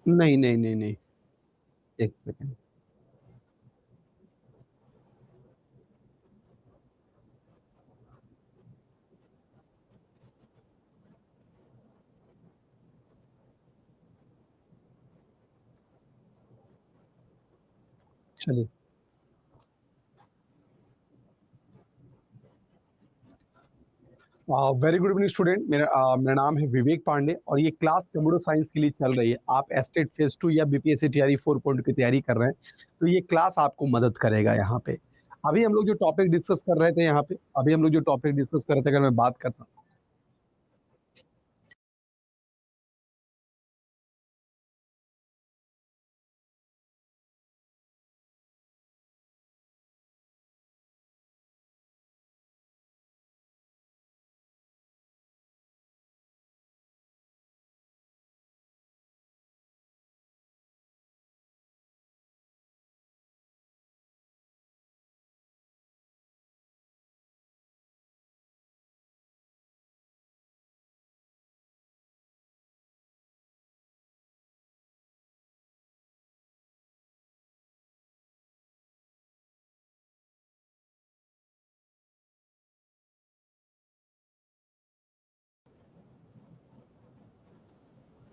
नहीं नहीं नहीं नहीं, एक सेकंड। चलिए। Very good evening student. मेरा नाम है विवेक पांडे और ये क्लास कंप्यूटर साइंस के लिए चल रही है। आप एस्टेट फेज 2 या बीपीएससी टीआरई 4 की तैयारी कर रहे हैं, तो ये क्लास आपको मदद करेगा यहाँ पे। अभी हम लोग जो टॉपिक डिस्कस कर रहे थे यहाँ पे, अभी हम लोग जो टॉपिक डिस्कस कर रहे थे, अगर मैं बात करता हूँ।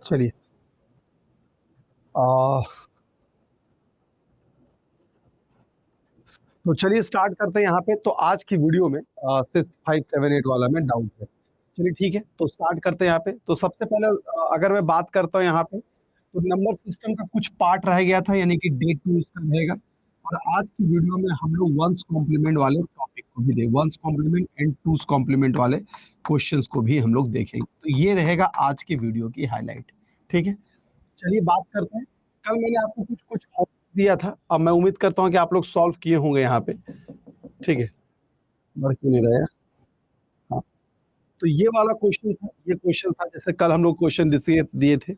चलिए। आ, तो चलिए स्टार्ट करते हैं यहाँ पे। तो आज की वीडियो में 6578 वाला में डाउट है। चलिए ठीक है, तो स्टार्ट करते हैं यहाँ पे। तो सबसे पहले अगर मैं बात करता हूँ यहाँ पे, तो नंबर सिस्टम का कुछ पार्ट रह गया था, यानी कि डे 2 उसका रहेगा। और आज की वीडियो में हम लोग वंस कॉम्प्लीमेंट वाले टॉपिक को भी देखें, वंस कॉम्प्लीमेंट एंड टूस कॉम्प्लीमेंट वाले क्वेश्चंस को भी हम लोग देखेंगे। तो ये रहेगा आज की वीडियो की हाईलाइट। ठीक है, चलिए बात करते हैं। कल मैंने आपको कुछ कुछ दिया था, अब मैं उम्मीद करता हूँ कि आप लोग सॉल्व किए होंगे यहाँ पे। ठीक है, बढ़ क्यों नहीं रहा है? हाँ, तो ये वाला क्वेश्चन था, ये क्वेश्चन था जैसे कल हम लोग क्वेश्चन दिए दिए थे।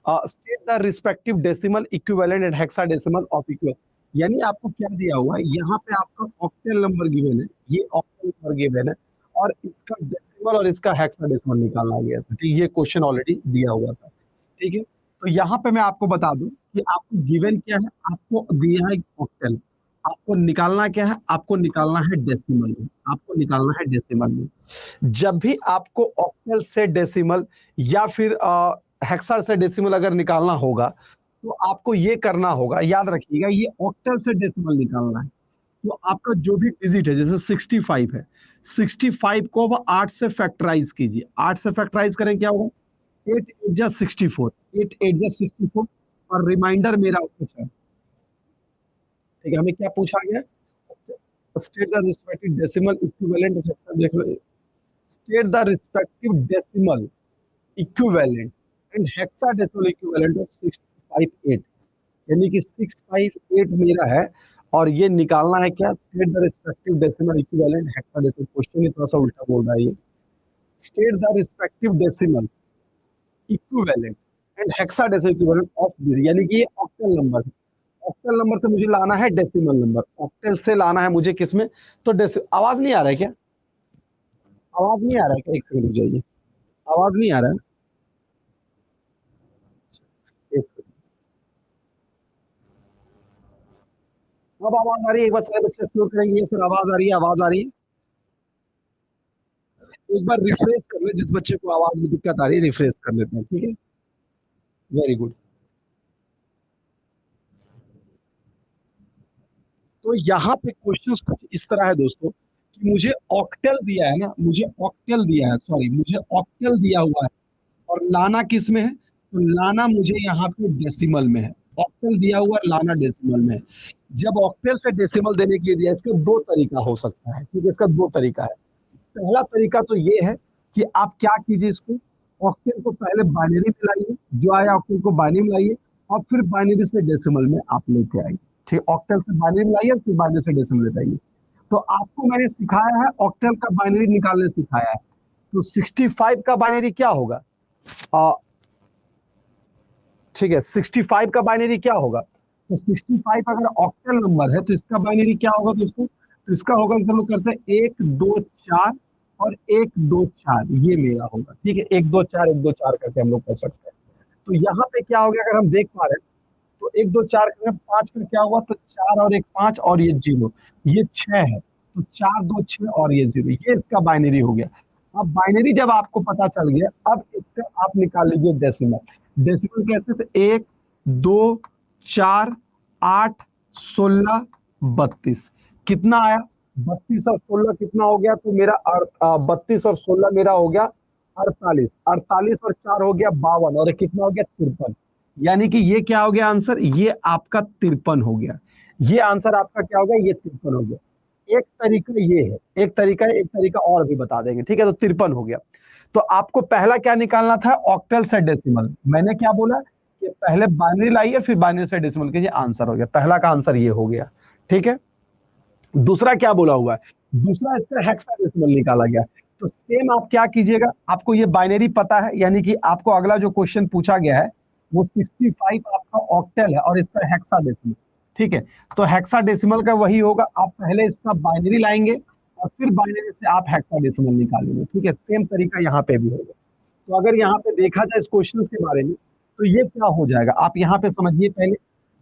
State the respective decimal equivalent and hexadecimal of equal. यानी आपको क्या दिया हुआ है यहाँ पे, आपका ऑक्टल नंबर गिवन है, ये ऑक्टल नंबर गिवन है, और इसका डेसिमल और इसका हेक्साडेसिमल निकालना गया था। ठीक, ये क्वेश्चन ऑलरेडी दिया हुआ था। ठीक है, तो यहाँ पे मैं आपको बता दूं कि आपको गिवन क्या है, आपको दिया है ऑक्टल, आपको निकालना क्या है, आपको निकालना है डेसिमल में, आपको निकालना है डेसिमल में। जब भी आपको ऑक्टल से डेसिमल या फिर हेक्सा से डेसिमल अगर निकालना होगा, तो आपको ये करना होगा, याद रखिएगा, ये ऑक्टल से डेसिमल निकालना है। तो आपका जो भी डिजिट है, जैसे 65 है, 65 को अब 8 से फैक्टराइज कीजिए। 8 से फैक्टराइज करें क्या होगा? 8 8 जा 64, 8 8 जा 64, और रिमाइंडर मेरा कुछ है। ठीक है, हमें क्या पूछा गया? State the respective decimal equivalent of hexa. देख लो, state the respective decimal equivalent and hexadecimal equivalent of 658, यानी कि 658 मेरा है, और ये निकालना है क्या? State the respective decimal equivalent hexadecimal. Question थोड़ा सा उल्टा बोल रहा है ये। State the respective decimal equivalent and hexadecimal equivalent of, यानी कि ये ऑक्टल नंबर है। ऑक्टल नंबर से मुझे लाना है डेसिमल नंबर, ऑक्टल से लाना है मुझे किसमें? तो आवाज नहीं आ रहा है क्या? आवाज नहीं आ रहा है क्या? एक सेकंड रुक जाइए, आवाज नहीं आ रहा है। एक सेकंड। अब आवाज आ रही है? एक बार सारे बच्चे एक्सप्लोर करेंगे। ये सर आवाज आ रही है, आवाज आ रही है। एक बार रिफ्रेश कर ले, जिस बच्चे को आवाज में दिक्कत आ रही है रिफ्रेश कर लेते हैं। ठीक है, वेरी गुड। तो यहाँ पे क्वेश्चंस कुछ इस तरह है दोस्तों, कि मुझे ऑक्टल दिया है ना, मुझे ऑक्टल दिया है, सॉरी, मुझे ऑक्टल दिया हुआ है, और लाना किस में है? तो लाना मुझे यहाँ पे डेसिमल में है। ऑक्टल दिया हुआ है, लाना डेसिमल में है। जब ऑक्टल से डेसिमल देने के लिए दिया, इसका दो तरीका हो सकता है। ठीक है, इसका दो तरीका है। पहला तरीका तो ये है कि आप क्या कीजिए, इसको ऑक्टेल को पहले बाइनरी में लाइए, जो आया ऑक्टेल को बाइनरी में लाइए, और फिर बाइनरी से डेसिमल में आप लेके आइए। ठीक, ऑक्टेल से बाइनरी में लाइए, फिर बाइनरी से डेसिमल लेते आइए। तो आपको मैंने सिखाया है, ऑक्टेल का बाइनरी निकालने सिखाया है। तो 65 का बाइनरी क्या होगा? आ, ठीक है, 65 का बाइनरी क्या होगा? तो 65 अगर ऑक्टल नंबर है, तो इसका बाइनरी क्या होगा दोस्तों? तो इसका होगा, जैसे हम लोग करते हैं 1 2 4 और 1 2 4, ये मेरा होगा। ठीक है, 1 2 4 1 2 4 करके हम लोग कर सकते हैं। तो यहाँ पे क्या हो गया अगर हम देख पा रहे हैं, तो 1 2 4 में 5 का क्या हुआ, तो 4 और 1 5 और ये 0, ये 6 है, तो 4 2 6 और ये 0, ये इसका बाइनरी हो गया। अब बाइनरी जब आपको पता चल गया, अब इसका आप निकाल लीजिए डेसिमल। डेसिमल कैसे, तो 1 2 4 8 16 32, कितना आया 32 और 16 कितना हो गया, तो मेरा 32 और 16 मेरा हो गया 48, 48 और 4 हो गया 52 और कितना हो गया 53। यानी कि ये क्या हो गया आंसर, ये आपका 53 हो गया। ये आंसर आपका क्या हो गया, ये 53 हो गया। एक तरीका ये है, एक तरीका है, एक तरीका और भी बता देंगे, ठीक है। तो 53 हो गया। तो आपको पहला क्या निकालना था, ऑक्टल से डेसिमल। मैंने क्या बोला कि पहले बाइनरी लाइए फिर बाइनरी से डेसिमल कीजिए, आंसर हो गया। पहला का आंसर ये हो गया, ठीक है। दूसरा क्या बोला हुआ है, दूसरा इसका हेक्साडेसिमल निकाला गया। तो सेम आप क्या कीजिएगा, आपको ये बाइनरी पता है, यानी कि आपको अगला जो क्वेश्चन पूछा गया है वो 65 आपका ऑक्टल है और इसका हेक्साडेसिमल, ठीक है। तो हेक्साडेसिमल का वही होगा, आप पहले इसका बाइनरी लाएंगे और फिर बाइनरी से आप हेक्साडेसिमल निकालेंगे, ठीक है। सेम तरीका यहाँ पे भी होगा। तो अगर यहाँ पे देखा जाए इस क्वेश्चन के बारे में, तो ये क्या हो जाएगा, आप यहाँ पे समझिए पहले।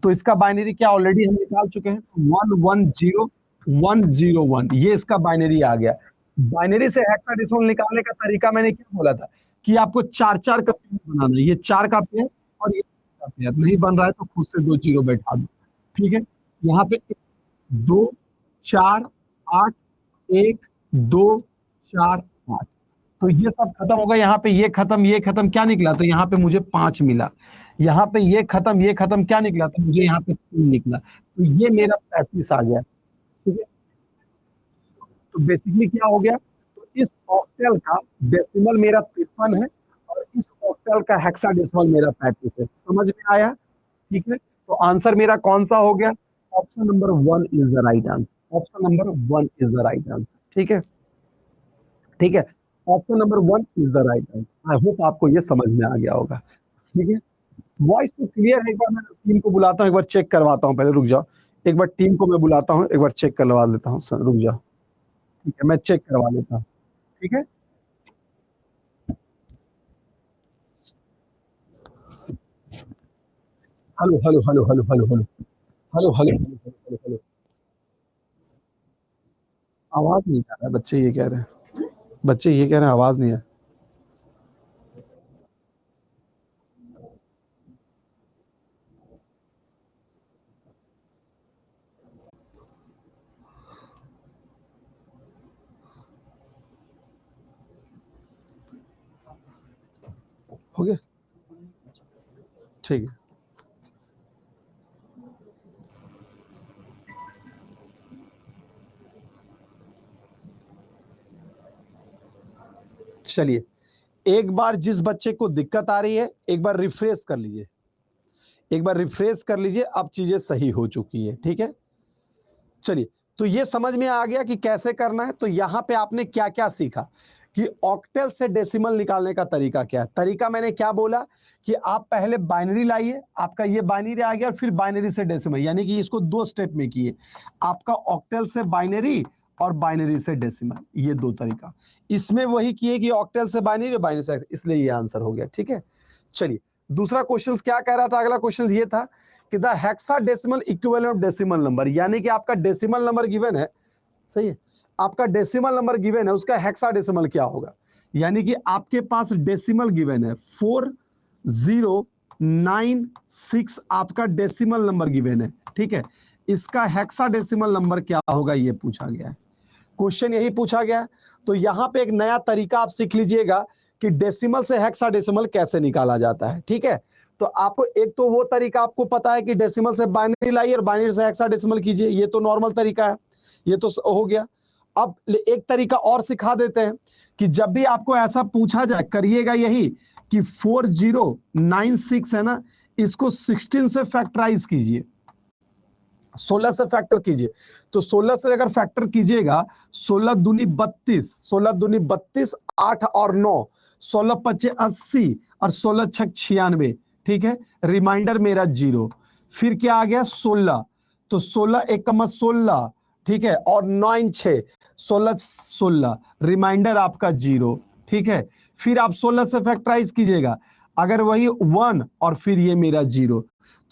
तो इसका बाइनरी क्या ऑलरेडी हम निकाल चुके हैं, 110101, ये इसका बाइनरी आ गया। बाइनरी से हेक्साडेसिमल निकालने का तरीका मैंने क्या बोला था कि आपको 4 4 का पेयर बनाना है, ये 4 का पेयर और ये का पेयर नहीं बन रहा है तो खुद से 2 जीरो बैठा दो, ठीक है। यहाँ पे 2 4 8 1 2 4 8, तो ये सब खत्म होगा। यहाँ पे ये खत्म क्या निकला, तो यहाँ पे मुझे 5 मिला। यहाँ पे ये खत्म क्या निकला, तो मुझे यहाँ पे 3 निकला। तो ये मेरा 35 आ गया, ठीक है। तो बेसिकली क्या हो गया, तो इस ऑक्टल का डेसिमल मेरा 53 है और इस ऑक्टल का हेक्साडेसिमल मेरा 35 है। समझ में आया, ठीक है। तो आंसर मेरा कौन सा हो गया, option number 1 is the right answer. Option number 1 is the right answer, ठीक है, ठीक है। Option number 1 is the right answer. I hope आपको ये समझ में आ गया होगा, ठीक है। वॉइस तो क्लियर है। एक बार मैं टीम को बुलाता हूँ, एक बार चेक करवाता हूँ, पहले रुक जाओ। एक बार टीम को मैं बुलाता हूँ, एक बार चेक करवा लेता हूँ, रुक जाओ, ठीक है, मैं चेक करवा लेता हूँ, ठीक है। Hello hello hello hello hello hello hello hello hello hello hello, आवाज नहीं आ रहा है, बच्चे ये कह रहे हैं, बच्चे ये कह रहे हैं आवाज नहीं है। हो गया, ठीक है। चलिए, एक बार जिस बच्चे को दिक्कत आ रही है एक बार रिफ्रेश कर लीजिए, एक बार रिफ्रेश कर लीजिए, अब चीजें सही हो चुकी है, ठीक है। चलिए, तो ये समझ में आ गया कि कैसे करना है। तो यहां पे आपने क्या क्या सीखा कि ऑक्टल से डेसिमल निकालने का तरीका क्या है। तरीका मैंने क्या बोला कि आप पहले बाइनरी लाइए, आपका ये बाइनरी आ गया, और फिर बाइनरी से डेसिमल, यानी कि इसको 2 स्टेप में किए, आपका ऑक्टल से बाइनरी और बाइनरी से डेसिमल, ये 2 तरीका। इसमें वही किए कि ऑक्टल से बाइनरी और बाइनरी से, इसलिए ये आंसर हो गया, ठीक है। चलिए, दूसरा क्वेश्चन क्या कह रहा था, अगला क्वेश्चन ये था कि the hexadecimal equivalent of decimal number, यानी कि आपका डेसिमल नंबर गिवन है, सही है, आपका डेसिमल नंबर गिवन है, उसका हेक्साडेसिमल क्या होगा। यानी कि आपके पास डेसिमल गिवन है 4096, आपका डेसिमल नंबर गिवन है, ठीक है। इसका हेक्साडेसिमल नंबर क्या होगा ये पूछा गया है, क्वेश्चन यही पूछा गया। तो यहां पे एक नया तरीका आप सीख लीजिएगा कि डेसिमल से हेक्साडेसिमल कैसे निकाला जाता है, ठीक है। तो आपको एक तो वो तरीका आपको पता है कि डेसिमल से बाइनरी लाइए और बाइनरी से हेक्साडेसिमल कीजिए, ये तो नॉर्मल तरीका है, ये तो हो गया। अब एक तरीका और सिखा देते हैं कि जब भी आपको ऐसा पूछा जाए, करिएगा यही कि 4096 है ना, इसको 16 से फैक्टराइज कीजिए, 16 से फैक्टर कीजिए। तो 16 से अगर फैक्टर कीजिएगा, 16 दूनी 32, 16 दूनी 32, 8 और 9, 16 पच्चे 80 और 16 छक 96, ठीक है। रिमाइंडर मेरा 0, फिर क्या आ गया 16, तो 16 एक कमा 16, ठीक है, और 9 6, 16 16, रिमाइंडर आपका 0, ठीक है। फिर आप 16 से फैक्टराइज कीजिएगा, अगर वही 1 और फिर ये मेरा 0,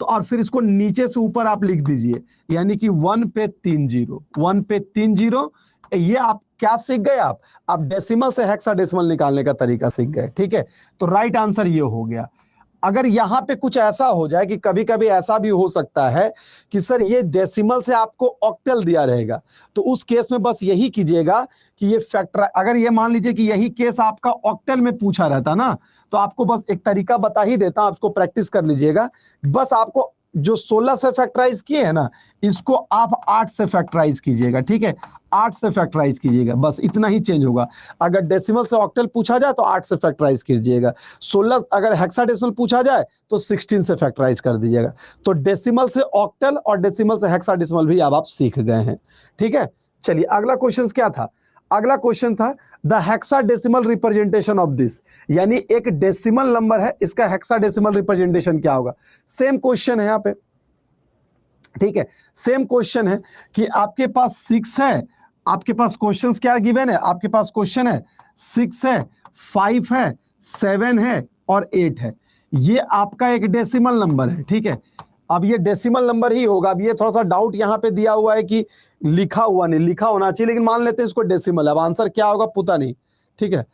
तो और फिर इसको नीचे से ऊपर आप लिख दीजिए, यानी कि 1 पे 3 जीरो, 1 पे 3 जीरो। ये आप क्या सीख गए? आप डेसिमल से हेक्साडेसिमल निकालने का तरीका सीख गए। ठीक है, तो राइट आंसर ये हो गया। अगर यहां पे कुछ ऐसा हो जाए कि कभी कभी ऐसा भी हो सकता है कि सर ये डेसिमल से आपको ऑक्टल दिया रहेगा, तो उस केस में बस यही कीजिएगा कि ये फैक्टर, अगर ये मान लीजिए कि यही केस आपका ऑक्टल में पूछा रहता ना, तो आपको बस एक तरीका बता ही देता, आप इसको प्रैक्टिस कर लीजिएगा। बस आपको जो 16 से फैक्टराइज किए है ना, इसको आप 8 से फैक्टराइज कीजिएगा। ठीक है, 8 से फैक्टराइज कीजिएगा, बस इतना ही चेंज होगा। अगर डेसिमल से ऑक्टल पूछा जाए तो 8 से फैक्टराइज कीजिएगा। 16 अगर हेक्साडेसिमल पूछा जाए तो 16 से फैक्टराइज कर दीजिएगा। तो डेसिमल से ऑक्टल और डेसिमल से हेक्साडेसिमल भी अब आप सीख गए हैं। ठीक है, चलिए अगला क्वेश्चन क्या था? अगला क्वेश्चन था the hexadecimal representation of this, यानी एक डेसिमल नंबर है, इसका हेक्साडेसिमल रिप्रेजेंटेशन क्या होगा? सेम क्वेश्चन है यहाँ पे। ठीक है, सेम क्वेश्चन है कि आपके पास 6 है, आपके पास क्वेश्चंस क्या गिवन है? आपके पास क्वेश्चन है 6 है, 5 है, 7 है और 8 है। ये आपका एक डेसिमल नंबर है। ठीक है, अब ये डेसिमल नंबर ही होगा। अब ये थोड़ा सा डाउट यहाँ पे दिया हुआ है कि लिखा हुआ नहीं, लिखा होना चाहिए, लेकिन मान लेते हैं इसको डेसिमल। अब आंसर क्या होगा पता नहीं। ठीक है,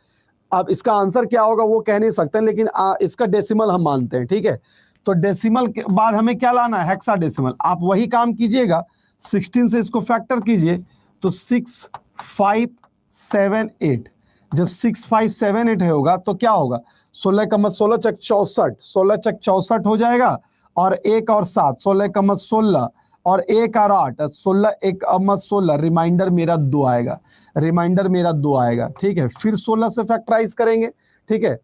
अब इसका आंसर क्या होगा वो कह नहीं सकते, लेकिन इसका डेसिमल हम मानते हैं। ठीक है, तो डेसिमल के बाद हमें क्या लाना है? हेक्साडेसिमल। आप वही काम कीजिएगा, 16 से इसको फैक्टर कीजिए, तो 6 5 7 8। जब 6 5 7 8 होगा तो क्या होगा? 16 का मत 16 चक 64, 16 चक 64 हो जाएगा, और 1 और 7, 16 का मत 16 और 1 और 8, 16 1 मत 16, रिमाइंडर मेरा 2 आएगा, रिमाइंडर मेरा 2 आएगा। ठीक है, फिर 16 से फैक्टराइज करेंगे। ठीक है,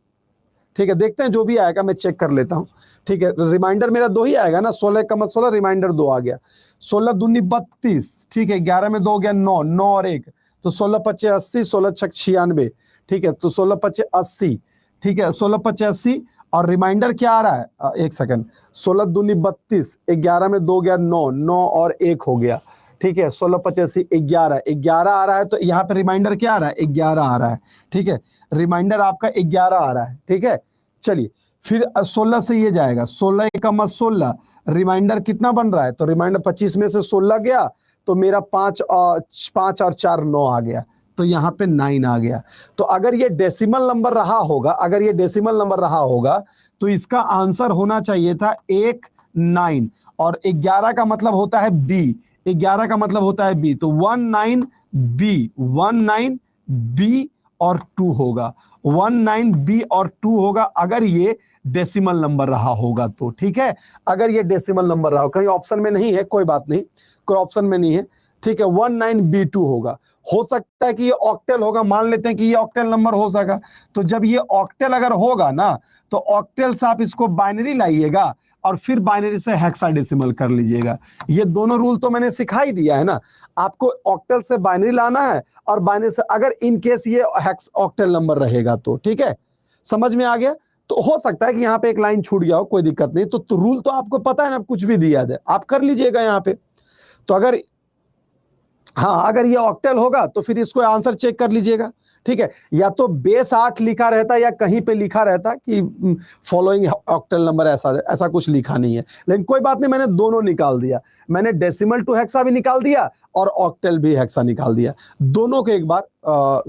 ठीक है, देखते हैं जो भी आएगा, मैं चेक कर लेता हूं। ठीक है, रिमाइंडर मेरा 2 ही आएगा ना, 16 का मत 16, रिमाइंडर 2 आ गया। 16 दूनी 32, ठीक है, 11 में 2 हो गया 9, 9 और 1, तो 16 25 80, 16 छक 96। ठीक है, तो 16 25 80। ठीक है, 16 25 80, और रिमाइंडर क्या आ रहा है? एक सेकंड, 16 दूनी 32, 11 में 2 गया 9, 9 और 1 हो गया। ठीक है, 16 85 11, 11 आ रहा है, तो यहाँ पे रिमाइंडर क्या आ रहा है? 11 आ रहा है। ठीक है, रिमाइंडर आपका 11 आ रहा है। ठीक है, चलिए फिर 16 से ये जाएगा, 16 का मत 16, रिमाइंडर कितना बन रहा है? तो रिमाइंडर 25 में से 16 गया, तो मेरा 5 और 4 9 आ गया, तो यहाँ पे 9 आ गया। तो अगर ये डेसिमल नंबर रहा होगा, अगर ये डेसिमल नंबर रहा होगा, तो इसका आंसर होना चाहिए था 1 9, और 11 का मतलब होता है बी, 11 का मतलब होता है बी, तो 19 बी, 19 बी और 2 होगा, 19 बी और 2 होगा, अगर ये डेसिमल नंबर रहा होगा तो। ठीक है, अगर ये डेसिमल नंबर रहा हो, कहीं ऑप्शन में नहीं है, कोई बात नहीं, कोई ऑप्शन में नहीं है। ठीक है, 19B2 होगा। हो सकता है कि ये ऑक्टेल होगा, मान लेते हैं कि ये ऑक्टेल नंबर हो सका। तो जब ये ऑक्टेल अगर होगा ना, तो ऑक्टेल से आप इसको बाइनरी लाइएगा, और फिर बाइनरी से हेक्साडेसिमल कर लीजिएगा। ये दोनों रूल तो मैंने सिखा ही दिया है ना, आपको ऑक्टेल से बाइनरी लाना है, और बाइनरी से अगर इन केस ये हेक्स ऑक्टेल नंबर रहेगा तो। ठीक है, समझ में आ गया? तो हो सकता है कि यहाँ पे एक लाइन छूट गया हो, कोई दिक्कत नहीं। तो रूल तो आपको पता है ना, कुछ भी दिया है आप कर लीजिएगा यहाँ पे। तो अगर हाँ, अगर ये ऑक्टेल होगा तो फिर इसको आंसर चेक कर लीजिएगा। ठीक है, या तो बेस 8 लिखा रहता, या कहीं पे लिखा रहता कि फॉलोइंग ऑक्टेल नंबर, ऐसा कुछ लिखा नहीं है। लेकिन कोई बात नहीं, मैंने दोनों निकाल दिया, मैंने डेसिमल टू हेक्सा भी निकाल दिया और ऑक्टेल भी हेक्सा निकाल दिया। दोनों को एक बार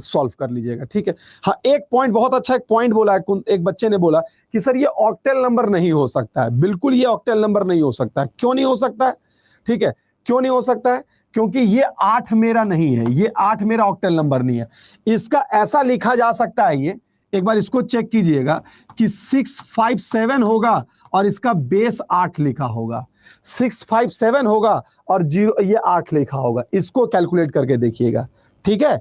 सॉल्व कर लीजिएगा। ठीक है, हाँ, एक पॉइंट, बहुत अच्छा एक पॉइंट बोला है, एक बच्चे ने बोला कि सर ये ऑक्टेल नंबर नहीं हो सकता है। बिल्कुल ये ऑक्टेल नंबर नहीं हो सकता है। क्यों नहीं हो सकता है? ठीक है, क्यों नहीं हो सकता है? क्योंकि ये 8 मेरा नहीं है, ये 8 मेरा ऑक्टेल नंबर नहीं है। इसका ऐसा लिखा जा सकता है, ये एक बार इसको चेक कीजिएगा कि 657 होगा और इसका बेस 8 लिखा होगा, 657 होगा और 0 ये 8 लिखा होगा। इसको कैलकुलेट करके देखिएगा। ठीक है,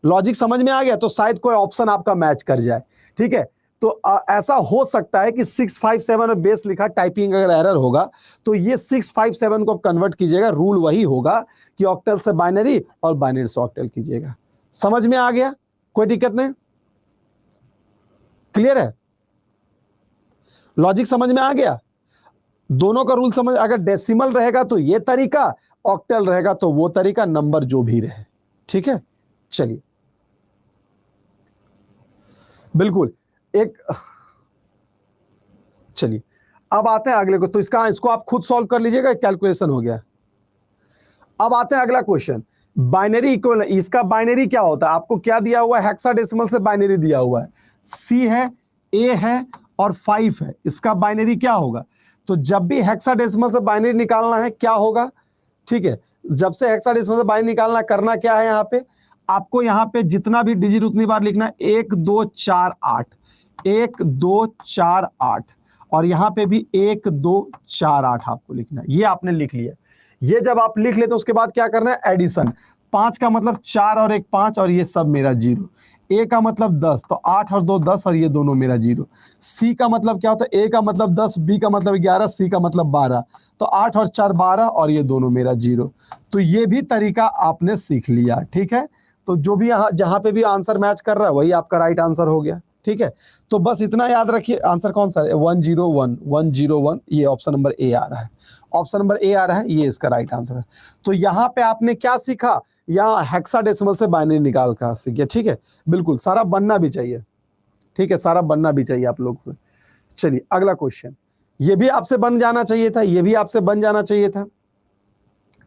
लॉजिक समझ में आ गया? तो शायद कोई ऑप्शन आपका मैच कर जाए। ठीक है, तो ऐसा हो सकता है कि 657 और बेस लिखा, टाइपिंग अगर एरर होगा तो ये 657 को कन्वर्ट कीजिएगा। रूल वही होगा कि ऑक्टेल से बाइनरी और बाइनरी से ऑक्टेल कीजिएगा। समझ में आ गया? कोई दिक्कत नहीं? क्लियर है? लॉजिक समझ में आ गया? दोनों का रूल समझ, अगर डेसिमल रहेगा तो ये तरीका, ऑक्टेल रहेगा तो वो तरीका, नंबर जो भी रहे। ठीक है, चलिए, बिल्कुल। एक चलिए अब आते हैं अगले को, तो इसको आप खुद सॉल्व कर लीजिएगा, कैलकुलेशन हो गया। अब आते हैं अगला क्वेश्चन, बाइनरी इक्वल। इसका बाइनरी क्या होता है, आपको क्या दिया हुआ है, हेक्साडेसिमल से बाइनरी दिया हुआ है, सी है, ए है और 5 है। इसका बाइनरी क्या होगा, तो जब भी हेक्साडेसिमल से बाइनरी निकालना है क्या होगा, ठीक है, जब से हेक्साडेसिमल से बाइनरी निकालना, करना क्या है, यहाँ पे आपको यहाँ पे जितना भी डिजिट उतनी बार लिखना है, 1 2 4 8, 1 2 4 8, और यहाँ पे भी 1 2 4 8 आपको लिखना है। ये आपने लिख लिया। ये जब आप लिख लेते उसके बाद क्या करना है, एडिशन। 5 का मतलब 4 और 1 5, और ये सब मेरा 0। ए का मतलब 10, तो 8 और 2 10, और ये दोनों मेरा 0। सी का मतलब क्या होता है, ए का मतलब 10, बी का मतलब 11, सी का मतलब 12, तो 8 और 4 12, और ये दोनों मेरा 0। तो ये भी तरीका आपने सीख लिया, ठीक है। तो जो भी यहाँ जहां पे भी आंसर मैच कर रहा है वही आपका राइट आंसर हो गया, ठीक है। तो बस इतना याद रखिए, आंसर कौन सा है, 101 101, ये ऑप्शन नंबर ए आ रहा है, ऑप्शन नंबर ए आ रहा है, ये इसका राइट आंसर है। तो यहाँ पे आपने क्या सीखा, यहाँ हेक्साडेसिमल से बाइनरी निकाल कर सीखे, ठीक है। बिल्कुल सारा बनना भी चाहिए, ठीक है, सारा बनना भी चाहिए आप लोग से। चलिए अगला क्वेश्चन, ये भी आपसे बन जाना चाहिए था, ये भी आपसे बन जाना चाहिए था,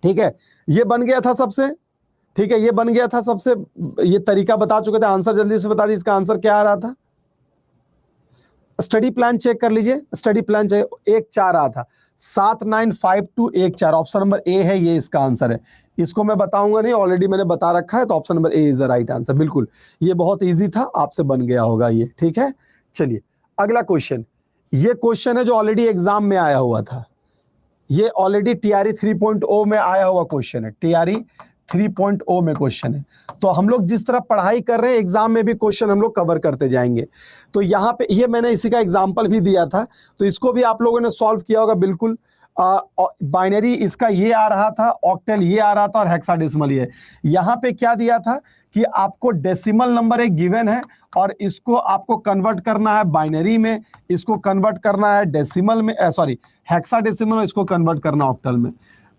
ठीक है। ये बन गया था सबसे, ठीक है, ये बन गया था सबसे, ये तरीका बता चुके थे। आंसर जल्दी से बता दी, इसका आंसर क्या आ रहा था, स्टडी प्लान चेक कर लीजिए, स्टडी प्लान 1 4 आ था, 7 9 5 2 1 4, ऑप्शन नंबर ए है, ये इसका आंसर है। इसको मैं बताऊंगा नहीं, ऑलरेडी मैंने बता रखा है, तो option number A is the right answer. बिल्कुल ये बहुत इजी था, आपसे बन गया होगा ये, ठीक है। चलिए अगला क्वेश्चन, ये क्वेश्चन है जो ऑलरेडी एग्जाम में आया हुआ था, ये ऑलरेडी टीआरई 3.0 में आया हुआ क्वेश्चन है, टीआरई 3.0 में क्वेश्चन है। तो हम लोग जिस तरह पढ़ाई कर रहे हैं, एग्जाम में भी क्वेश्चन हम लोग कवर करते जाएंगे। तो यहाँ पे ये मैंने इसी का एग्जाम्पल भी दिया था, तो इसको भी आप लोगों ने सॉल्व किया होगा। बिल्कुल बाइनरी इसका ये आ रहा था, ऑक्टेल ये आ रहा था, और हेक्साडेसिमल ये। यहाँ पे क्या दिया था कि आपको डेसिमल नंबर एक गिवन है, और इसको आपको कन्वर्ट करना है बाइनरी में, इसको कन्वर्ट करना है डेसिमल में, सॉरी हेक्साडेसिमल में, इसको कन्वर्ट करना ऑक्टल में।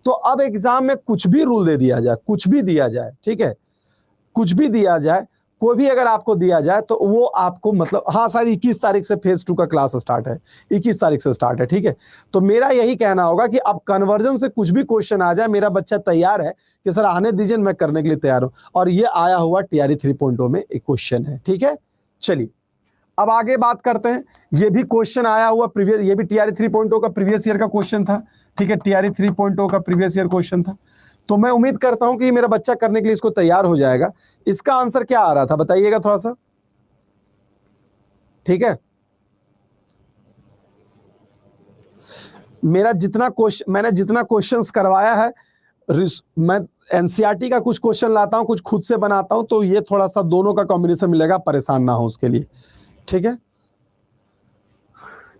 तो अब एग्जाम में कुछ भी रूल दे दिया जाए, कुछ भी दिया जाए, ठीक है, कुछ भी दिया जाए, कोई भी अगर आपको दिया जाए तो वो आपको मतलब, हाँ शायद 21 तारीख से फेज 2 का क्लास स्टार्ट है, 21 तारीख से स्टार्ट है, ठीक है। तो मेरा यही कहना होगा कि अब कन्वर्जन से कुछ भी क्वेश्चन आ जाए, मेरा बच्चा तैयार है कि सर आने दीजिए, मैं करने के लिए तैयार हूं। और ये आया हुआ टीआरई 3.0 में एक क्वेश्चन है, ठीक है। चलिए अब आगे बात करते हैं, ये भी क्वेश्चन आया हुआ प्रीवियस, ये भी टीआरई 3.0 का प्रीवियस ईयर का क्वेश्चन था, ठीक है, टीआरई 3.0 का प्रीवियस ईयर क्वेश्चन था। तो मैं उम्मीद करता हूं कि मेरा बच्चा करने के लिए इसको तैयार हो जाएगा। इसका आंसर क्या आ रहा था बताइएगा थोड़ा सा, ठीक है। मैंने जितना क्वेश्चंस करवाया है, मैं एनसीईआरटी का कुछ क्वेश्चन लाता हूं, कुछ खुद से बनाता हूं, तो ये थोड़ा सा दोनों का कॉम्बिनेशन मिलेगा, परेशान ना हो उसके लिए, ठीक है।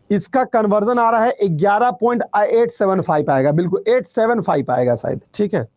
इसका कन्वर्जन आ रहा है 11.875 आएगा, बिल्कुल 875 आएगा शायद, ठीक है।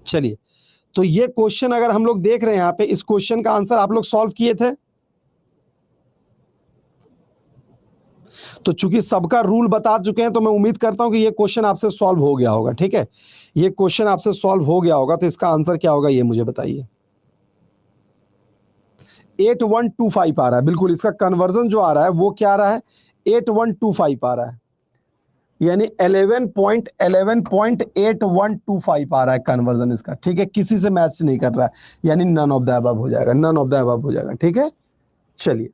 चलिए तो ये क्वेश्चन अगर हम लोग देख रहे हैं यहाँ पे, इस क्वेश्चन का आंसर आप लोग सॉल्व किए थे। तो चूंकि सबका रूल बता चुके हैं, तो मैं उम्मीद करता हूं कि ये क्वेश्चन आपसे सॉल्व हो गया होगा, ठीक है। ये क्वेश्चन आपसे सॉल्व हो गया होगा, तो इसका आंसर क्या होगा ये मुझे बताइए। 8125 आ रहा है, बिल्कुल इसका कन्वर्जन जो आ रहा है वो क्या आ रहा है, 8125 आ रहा है, यानी 11.8125 आ रहा है कन्वर्जन इसका, ठीक है। किसी से मैच नहीं कर रहा है, यानी नन ऑफ द अबव हो जाएगा, नन ऑफ द अबव हो जाएगा, ठीक है। चलिए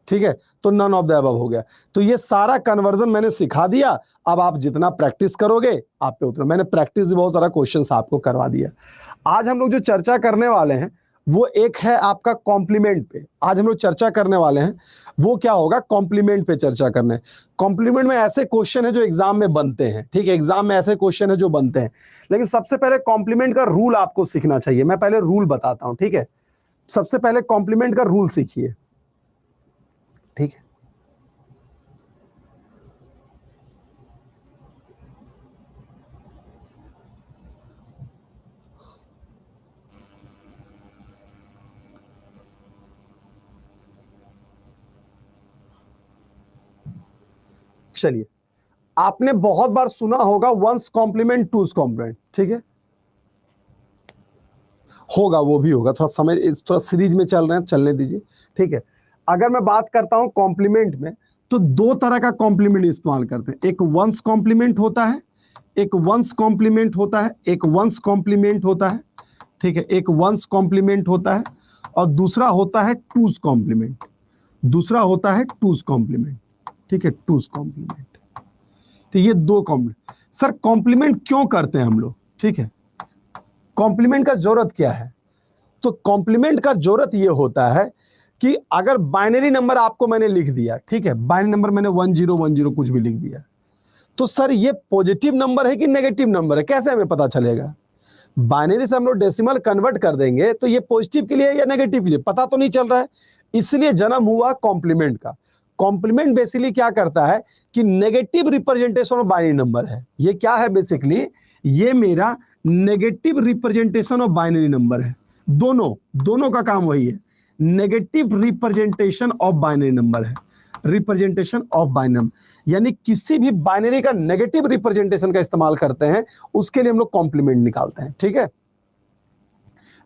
ठीक है, तो नन ऑफ द अबव हो गया। तो ये सारा कन्वर्जन मैंने सिखा दिया, अब आप जितना प्रैक्टिस करोगे आप पे उतना, मैंने प्रैक्टिस भी बहुत सारा क्वेश्चंस आपको करवा दिया। आज हम लोग जो चर्चा करने वाले हैं वो एक है आपका कॉम्प्लीमेंट पे। आज हम लोग चर्चा करने वाले हैं, वो क्या होगा, कॉम्प्लीमेंट पे चर्चा करने। कॉम्प्लीमेंट में ऐसे क्वेश्चन है जो एग्जाम में बनते हैं, ठीक है, एग्जाम में ऐसे क्वेश्चन है जो बनते हैं। लेकिन सबसे पहले कॉम्प्लीमेंट का रूल आपको सीखना चाहिए। मैं पहले रूल बताता हूं, ठीक है। सबसे पहले कॉम्प्लीमेंट का रूल सीखिए, ठीक है। चलिए, आपने बहुत बार सुना होगा वंस कॉम्प्लीमेंट टूस कॉम्प्लीमेंट, ठीक है, होगा, वो भी होगा। थोड़ा समय, थोड़ा सीरीज में चल रहे हैं, चलने दीजिए, ठीक है। अगर मैं बात करता हूं कॉम्प्लीमेंट में, तो दो तरह का कॉम्प्लीमेंट इस्तेमाल करते हैं। एक वंस कॉम्प्लीमेंट होता है, एक वंस कॉम्प्लीमेंट होता है, एक वंस कॉम्प्लीमेंट होता है, ठीक है, एक वंस कॉम्प्लीमेंट होता है, और दूसरा होता है टूस कॉम्प्लीमेंट। दूसरा होता है टूस कॉम्प्लीमेंट, ठीक है, टूस कॉम्प्लीमेंट। तो ये दो कॉम्प्लीमेंट। सर कॉम्प्लीमेंट क्यों करते हैं हम लोग, ठीक है, कॉम्प्लीमेंट का जरूरत क्या है? तो कॉम्प्लीमेंट का जरूरत ये होता है कि अगर बाइनरी नंबर आपको मैंने लिख दिया, ठीक है, बाइनरी नंबर मैंने 1010 कुछ भी लिख दिया, तो सर ये पॉजिटिव नंबर है कि नेगेटिव नंबर है, कैसे हमें पता चलेगा? बाइनरी से हम लोग डेसिमल कन्वर्ट कर देंगे तो ये पॉजिटिव के लिए या नेगेटिव के लिए पता तो नहीं चल रहा है। इसलिए जन्म हुआ कॉम्प्लीमेंट का। कॉम्प्लीमेंट बेसिकली क्या करता है कि negative representation of binary number है। ये क्या है बेसिकली, ये मेरा negative representation of binary number है। दोनों का काम वही है, negative representation of binary number है, रिप्रेजेंटेशन ऑफ बाइनरी नंबर। यानी किसी भी बाइनरी का नेगेटिव रिप्रेजेंटेशन का इस्तेमाल करते हैं, उसके लिए हम लोग कॉम्प्लीमेंट निकालते हैं, ठीक है।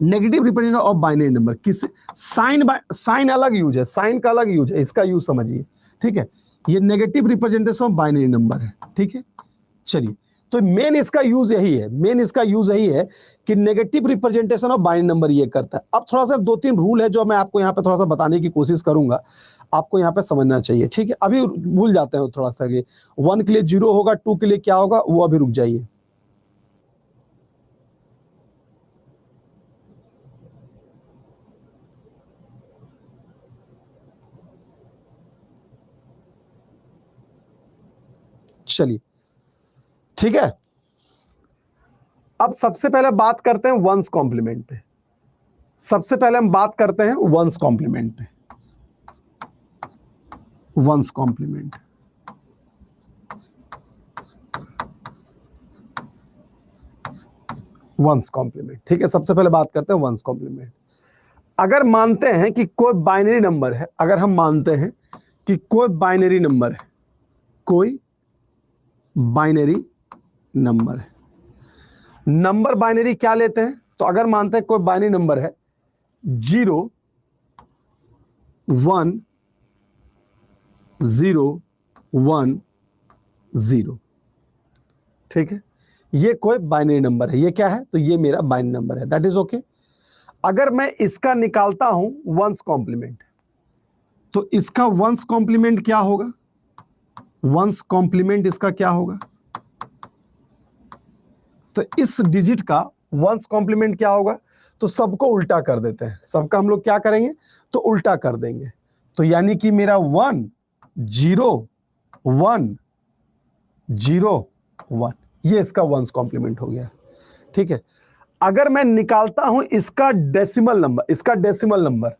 Negative representation of binary number, किस साइन अलग यूज है, साइन का अलग यूज है, इसका यूज समझिए, ठीक है। ये negative representation of binary number है, ठीक है। चलिए, तो मेन इसका यूज यही है, मेन इसका यूज यही है कि negative representation of binary number ये करता है। अब थोड़ा सा दो तीन रूल है जो मैं आपको यहाँ पे थोड़ा सा बताने की कोशिश करूंगा, आपको यहाँ पे समझना चाहिए, ठीक है। अभी भूल जाते हैं थोड़ा सा कि 1 के लिए 0 होगा, 2 के लिए क्या होगा, वो अभी रुक जाइए। चलिए, ठीक है। अब सबसे पहले बात करते हैं वंस कॉम्प्लीमेंट पे। सबसे पहले हम बात करते हैं वंस कॉम्प्लीमेंट पे। वंस कॉम्प्लीमेंट, वंस कॉम्प्लीमेंट, ठीक है। सबसे पहले बात करते हैं वंस कॉम्प्लीमेंट। अगर मानते हैं कि कोई बाइनरी नंबर है, अगर हम मानते हैं कि कोई बाइनरी नंबर है, कोई बाइनरी नंबर है, नंबर बाइनरी क्या लेते हैं, तो अगर मानते हैं कोई बाइनरी नंबर है 0 1 0 1 0, ठीक है, ये कोई बाइनरी नंबर है। ये क्या है, तो ये मेरा बाइनरी नंबर है, दैट इज ओके। अगर मैं इसका निकालता हूं वंस कॉम्प्लीमेंट, तो इसका वंस कॉम्प्लीमेंट क्या होगा, वंस कॉम्प्लीमेंट इसका क्या होगा, तो इस डिजिट का वंस कॉम्प्लीमेंट क्या होगा, तो सबको उल्टा कर देते हैं, सबका हम लोग क्या करेंगे, तो उल्टा कर देंगे। तो यानी कि मेरा 1 0 1 0 1, ये इसका वंस कॉम्प्लीमेंट हो गया, ठीक है। अगर मैं निकालता हूं इसका डेसिमल नंबर, इसका डेसिमल नंबर,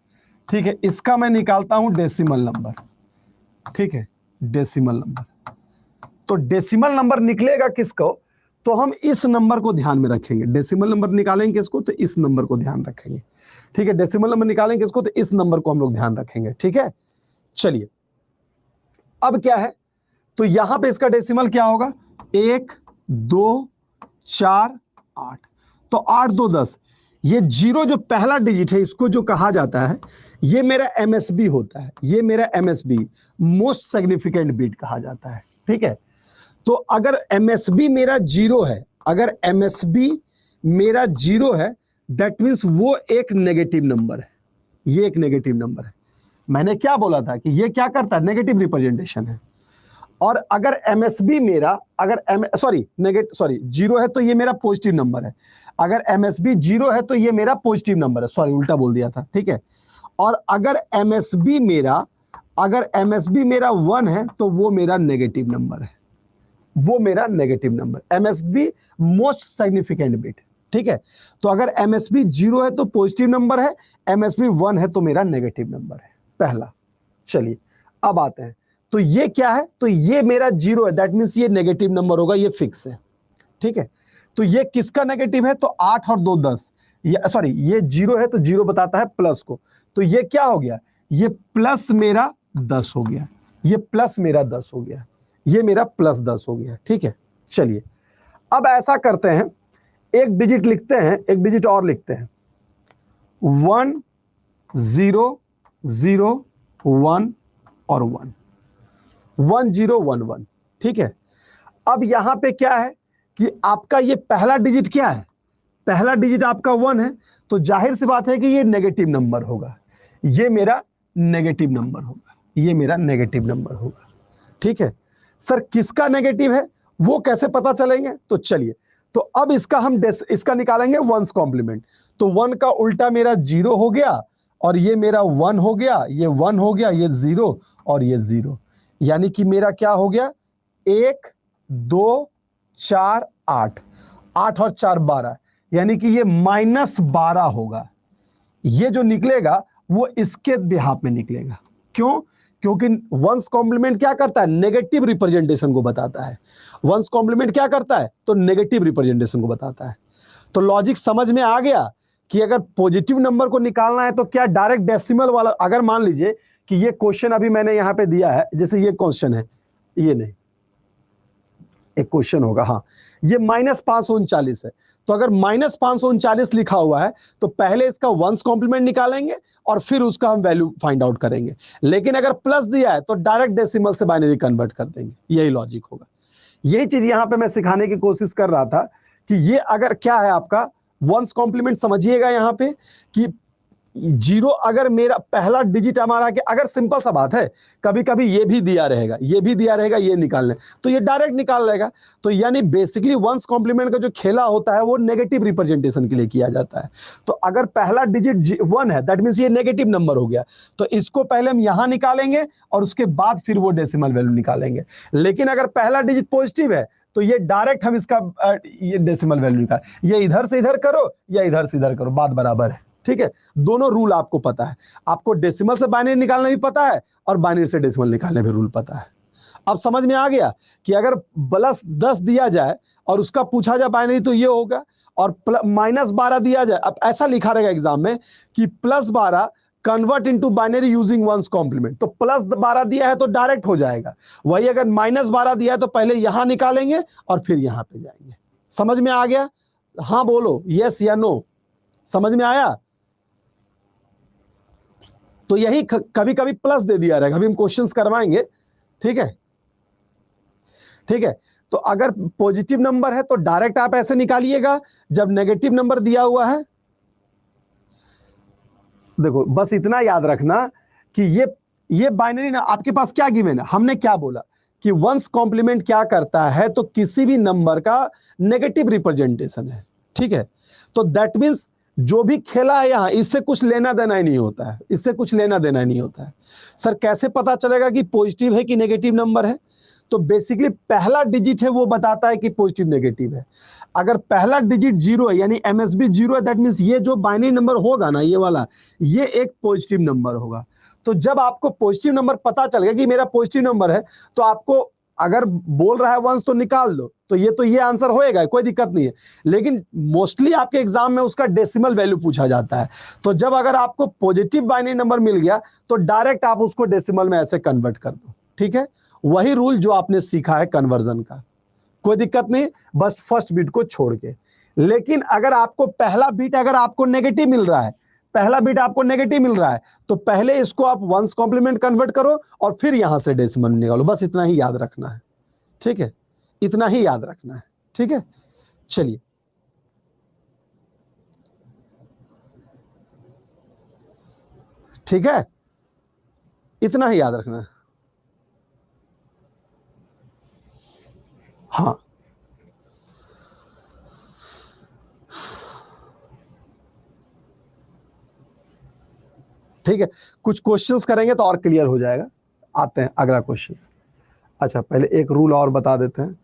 ठीक है, इसका मैं निकालता हूं डेसिमल नंबर, ठीक है, डेसिमल नंबर। तो डेसिमल नंबर निकलेगा किसको, तो हम इस नंबर को ध्यान में रखेंगे। डेसिमल नंबर निकालेंगे किसको, तो इस नंबर को ध्यान रखेंगे, ठीक है। डेसिमल नंबर निकालेंगे किसको, तो इस नंबर को हम लोग ध्यान रखेंगे, ठीक है। चलिए, अब क्या है, तो यहां पे इसका डेसिमल क्या होगा, 1 2 4 8, तो 8 2 10। ये 0 जो पहला डिजिट है, इसको जो कहा जाता है, ये मेरा एमएसबी होता है, ये मेरा एमएसबी, मोस्ट सिग्निफिकेंट बीट कहा जाता है, ठीक है। तो अगर एमएसबी मेरा 0 है, अगर एमएसबी मेरा 0 है, दैट मीन्स वो एक नेगेटिव नंबर है, ये एक नेगेटिव नंबर है। मैंने क्या बोला था कि ये क्या करता है, नेगेटिव रिप्रेजेंटेशन है। और अगर एमएसबी मेरा जीरो है तो ये मेरा पॉजिटिव नंबर है, अगर एमएसबी जीरो है तो ये मेरा पॉजिटिव नंबर है, सॉरी उल्टा बोल दिया था, ठीक है। और अगर एमएसबी मेरा 1 है तो वो मेरा नेगेटिव नंबर है, वो मेरा negative number, MSB most significant bit, ठीक है। तो अगर एमएसबी जीरो है तो पॉजिटिव नंबर है, एमएसबी 1 है तो मेरा नेगेटिव नंबर है, पहला। चलिए अब आते हैं, तो ये क्या है, तो ये मेरा जीरो है, दैट मींस ये नेगेटिव नंबर होगा, ये फिक्स है, ठीक है। तो ये किसका नेगेटिव है, तो 8 और 2 10, ये जीरो है तो जीरो बताता है प्लस को, तो ये क्या हो गया, ये प्लस मेरा 10 हो गया, ये प्लस मेरा 10 हो गया, ये मेरा प्लस 10 हो गया, ठीक है। चलिए अब ऐसा करते हैं, एक डिजिट लिखते हैं, एक डिजिट और लिखते हैं, 1 0 0 1 और 1 1 0 1 1, ठीक है। अब यहां पे क्या है कि आपका ये पहला डिजिट क्या है, पहला डिजिट आपका 1 है, तो जाहिर सी बात है कि ये नेगेटिव नंबर होगा, ये मेरा नेगेटिव नंबर होगा, ये मेरा नेगेटिव नंबर होगा, ठीक है। सर किसका नेगेटिव है वो कैसे पता चलेंगे, तो चलिए, तो अब इसका हम इसका निकालेंगे वंस कॉम्प्लीमेंट, तो 1 का उल्टा मेरा 0 हो गया, और ये मेरा 1 हो गया, ये 1 हो गया, ये 0 और ये 0, यानी कि मेरा क्या हो गया, 1 2 4 8, 8 और 4 12, यानी कि ये -12 होगा, ये जो निकलेगा वो इसके बिहाफ में निकलेगा, क्यों, क्योंकि वंस कॉम्प्लीमेंट क्या करता है, नेगेटिव रिप्रेजेंटेशन को बताता है, वंस कॉम्प्लीमेंट क्या करता है, तो नेगेटिव रिप्रेजेंटेशन को बताता है। तो लॉजिक समझ में आ गया कि अगर पॉजिटिव नंबर को निकालना है तो क्या डायरेक्ट डेसिमल वाला, अगर मान लीजिए कि ये क्वेश्चन अभी मैंने यहां पे दिया है, जैसे ये क्वेश्चन है, ये नहीं, एक क्वेश्चन होगा, हाँ, ये -539 है, तो अगर -539 लिखा हुआ है तो पहले इसका वंस कॉम्प्लीमेंट निकालेंगे और फिर उसका हम वैल्यू फाइंड आउट करेंगे, लेकिन अगर प्लस दिया है तो डायरेक्ट डेसिमल से बाइनरी कन्वर्ट कर देंगे, यही लॉजिक होगा। यही चीज यहां पे मैं सिखाने की कोशिश कर रहा था कि ये अगर क्या है आपका वंस कॉम्प्लीमेंट, समझिएगा यहां पे कि जीरो अगर मेरा पहला डिजिट हमारा, कि अगर सिंपल सा बात है, कभी कभी ये भी दिया रहेगा, ये भी दिया रहेगा, ये निकालने, तो ये डायरेक्ट निकाल लेगा, तो यानी बेसिकली वंस कॉम्प्लीमेंट का जो खेला होता है वो नेगेटिव रिप्रेजेंटेशन के लिए किया जाता है। तो अगर पहला डिजिट 1 है, दैट मींस ये नेगेटिव नंबर हो गया, तो इसको पहले हम यहां निकालेंगे और उसके बाद फिर वो डेसिमल वैल्यू निकालेंगे। लेकिन अगर पहला डिजिट पॉजिटिव है तो ये डायरेक्ट हम इसका ये डेसिमल वैल्यू निकाल, ये इधर से इधर करो या इधर से इधर करो, बात बराबर है, ठीक है। दोनों रूल आपको पता है, आपको डेसिमल से बाइनरी निकालना भी पता है और बाइनरी से डेसिमल निकालने भी रूल पता है। अब समझ में आ गया कि अगर प्लस 10 दिया जाए और उसका पूछा जाए बाइनरी तो ये होगा, और -12 दिया जाए, अब ऐसा लिखा रहेगा एग्जाम में कि +12 convert into binary using one's complement, तो +12 दिया है तो डायरेक्ट हो जाएगा, वही अगर -12 दिया है तो पहले यहां निकालेंगे और फिर यहां पे जाएंगे। समझ में आ गया, हाँ बोलो यस या नो, समझ में आया। तो यही कभी कभी प्लस दे दिया रहेगा, अभी हम क्वेश्चंस करवाएंगे, ठीक है, ठीक है। तो अगर पॉजिटिव नंबर है तो डायरेक्ट आप ऐसे निकालिएगा, जब नेगेटिव नंबर दिया हुआ है, देखो बस इतना याद रखना कि ये बाइनरी ना, आपके पास क्या गिवन है, हमने क्या बोला कि वंस कॉम्प्लीमेंट क्या करता है, तो किसी भी नंबर का नेगेटिव रिप्रेजेंटेशन है, ठीक है। तो दैट मींस जो भी खेला है यहां, इससे कुछ लेना देना ही नहीं होता है, इससे कुछ लेना देना ही नहीं होता है। सर कैसे पता चलेगा कि पॉजिटिव है कि नेगेटिव नंबर है, तो बेसिकली पहला डिजिट है वो बताता है कि पॉजिटिव नेगेटिव है। अगर पहला डिजिट 0 है यानी एमएसबी 0 है, दैट मींस ये जो बाइनरी नंबर होगा ना, ये वाला, ये एक पॉजिटिव नंबर होगा। तो जब आपको पॉजिटिव नंबर पता चल गया कि मेरा पॉजिटिव नंबर है, तो आपको अगर बोल रहा है वंस तो निकाल दो, तो ये आंसर होएगा, कोई दिक्कत नहीं है। लेकिन मोस्टली आपके एग्जाम में उसका डेसिमल वैल्यू पूछा जाता है, तो जब अगर आपको पॉजिटिव बाइनरी नंबर मिल गया तो डायरेक्ट आप उसको डेसिमल में ऐसे कन्वर्ट कर दो, ठीक है। वही रूल जो आपने सीखा है कन्वर्जन का, कोई दिक्कत नहीं, बस फर्स्ट बीट को छोड़ के। लेकिन अगर आपको पहला बीट अगर आपको नेगेटिव मिल रहा है, पहला बीट आपको नेगेटिव मिल रहा है, तो पहले इसको आप वंस कॉम्प्लीमेंट कन्वर्ट करो और फिर यहां से डेसिमल निकालो, बस इतना ही याद रखना है, ठीक है, इतना ही याद रखना है, ठीक है। चलिए ठीक है, इतना ही याद रखना है। हाँ, ठीक है, कुछ क्वेश्चंस करेंगे तो और क्लियर हो जाएगा। आते हैं अगला क्वेश्चन। अच्छा, पहले एक रूल और बता देते हैं,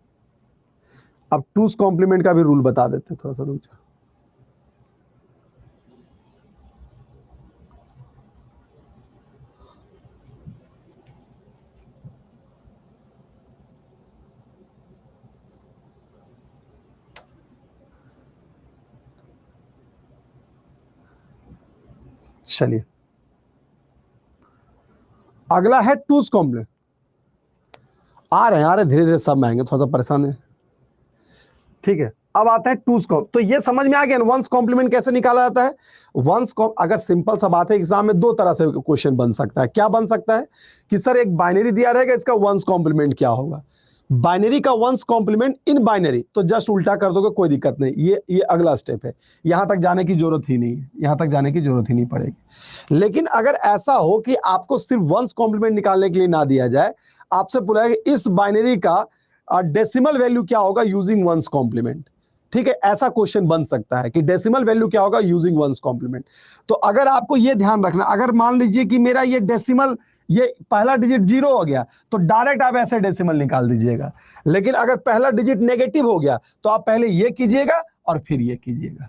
अब टूस कॉम्प्लीमेंट का भी रूल बता देते हैं, थोड़ा सा रुक जाओ। चलिए, अगला है टूस कॉम्प्लीमेंट। आ रहे हैं धीरे धीरे सब में आएंगे, थोड़ा सा परेशान है। ठीक है, अब आता है टूस कॉम्प। तो ये समझ में आ गया वंस कॉम्प्लीमेंट कैसे निकाला जाता है। वंस कॉम्प, अगर सिंपल सा बात है, एग्जाम में दो तरह से क्वेश्चन बन सकता है। क्या बन सकता है कि सर एक बाइनरी दिया रहेगा, इसका वंस कॉम्प्लीमेंट क्या होगा। बाइनरी का वंस कॉम्प्लीमेंट इन बाइनरी, तो जस्ट उल्टा कर दोगे, कोई दिक्कत नहीं। ये अगला स्टेप है, यहां तक जाने की जरूरत ही नहीं है, यहां तक जाने की जरूरत ही नहीं पड़ेगी। लेकिन अगर ऐसा हो कि आपको सिर्फ वंस कॉम्प्लीमेंट निकालने के लिए ना दिया जाए, आपसे पूछा कि इस बाइनरी का डेसिमल वैल्यू क्या होगा यूजिंग वंस कॉम्प्लीमेंट। ठीक है, ऐसा क्वेश्चन बन सकता है कि डेसिमल वैल्यू क्या होगा यूजिंग वंस कॉम्प्लीमेंट। तो अगर आपको ये ध्यान रखना, अगर मान लीजिए कि मेरा ये डेसिमल, ये पहला डिजिट 0 हो गया, तो डायरेक्ट आप ऐसे डेसिमल निकाल दीजिएगा। लेकिन अगर पहला डिजिट नेगेटिव हो गया, तो आप पहले ये कीजिएगा और फिर ये कीजिएगा।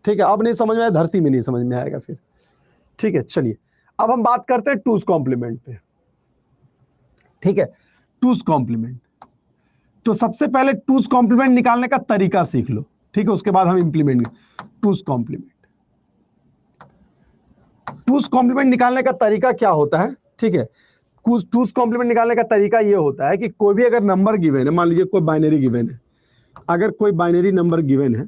ठीक है, अब नहीं समझ में आया, धरती में नहीं समझ में आएगा फिर। ठीक है, चलिए अब हम बात करते हैं टूस कॉम्प्लीमेंट पे। ठीक है, टूस कॉम्प्लीमेंट, तो सबसे पहले टूस कॉम्प्लीमेंट निकालने का तरीका सीख लो। ठीक है, उसके बाद हम इंप्लीमेंट। टूस कॉम्प्लीमेंट, टूस कॉम्प्लीमेंट निकालने का तरीका क्या होता है। ठीक है, टूस कॉम्प्लीमेंट निकालने का तरीका यह होता है कि कोई भी अगर नंबर गिवन है, मान लीजिए कोई बाइनरी गिवन है, अगर कोई बाइनरी नंबर गिवन है,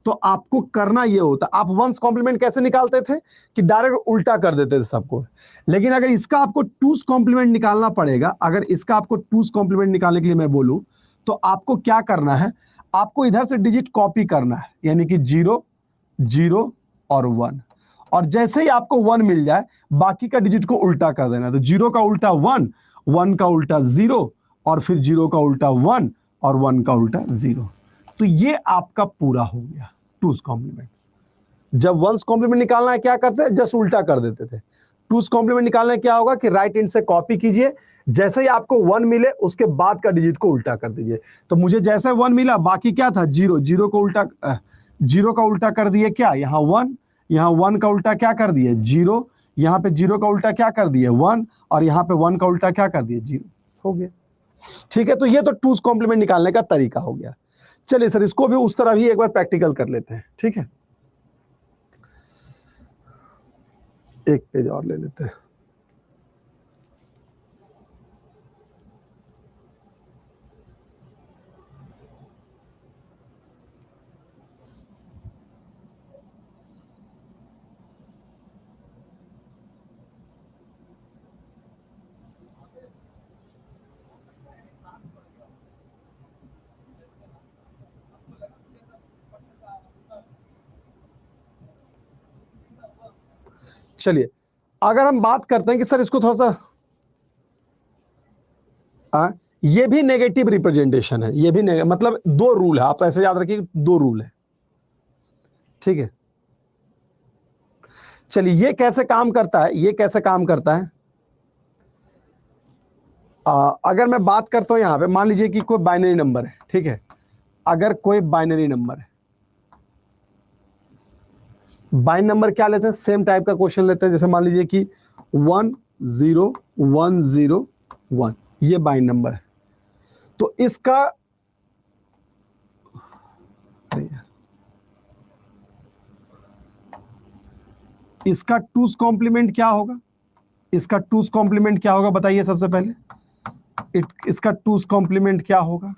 तो आपको करना यह होता, आप वंस कॉम्प्लीमेंट कैसे निकालते थे कि डायरेक्ट उल्टा कर देते थे सबको। लेकिन अगर इसका आपको टूस कॉम्प्लीमेंट निकालना पड़ेगा, अगर इसका आपको टूस कॉम्प्लीमेंट निकालने के लिए मैं बोलूं, तो आपको क्या करना है, आपको इधर से डिजिट कॉपी करना है, यानी कि 0 0 और 1, और जैसे ही आपको 1 मिल जाए, बाकी का डिजिट को उल्टा कर देना। तो 0 का उल्टा 1, 1 का उल्टा 0, और फिर 0 का उल्टा 1 और 1 का उल्टा 0। तो ये आपका पूरा हो गया टूस कॉम्प्लीमेंट। जब वंस कॉम्प्लीमेंट निकालना है क्या करते हैं, जस्ट उल्टा कर देते थे। टूस कॉम्प्लीमेंट निकालना क्या होगा कि राइट हैंड से कॉपी कीजिए, जैसे ही आपको 1 मिले उसके बाद का डिजिट को उल्टा कर दीजिए। तो मुझे जैसे 1 मिला, बाकी क्या था 0, 0 को उल्टा, 0 का उल्टा कर दिए क्या, यहाँ 1, यहाँ 1 का उल्टा क्या कर दिए 0, यहाँ पे 0 का उल्टा क्या कर दिए 1, और यहाँ पे 1 का उल्टा क्या कर दिए 0, हो गया। ठीक है, तो ये तो टूस कॉम्प्लीमेंट निकालने का तरीका हो गया। चलिए सर, इसको भी उस तरह ही एक बार प्रैक्टिकल कर लेते हैं। ठीक है, एक पेज और ले लेते हैं। चलिए, अगर हम बात करते हैं कि सर इसको थोड़ा सा, ये भी नेगेटिव रिप्रेजेंटेशन है, ये भी मतलब दो रूल है, आप ऐसे याद रखिए, दो रूल है। ठीक है, चलिए ये कैसे काम करता है, ये कैसे काम करता है। अगर मैं बात करता हूं यहां पे, मान लीजिए कि कोई बाइनरी नंबर है। ठीक है, अगर कोई बाइनरी नंबर है, बाइन नंबर क्या लेते हैं, सेम टाइप का क्वेश्चन लेते हैं। जैसे मान लीजिए कि 1 0 1 0 1, ये बाइन नंबर है। तो इसका, अरे यार, इसका टूस कॉम्प्लीमेंट क्या होगा, इसका टूस कॉम्प्लीमेंट क्या होगा बताइए सबसे पहले। इसका टूस कॉम्प्लीमेंट क्या होगा।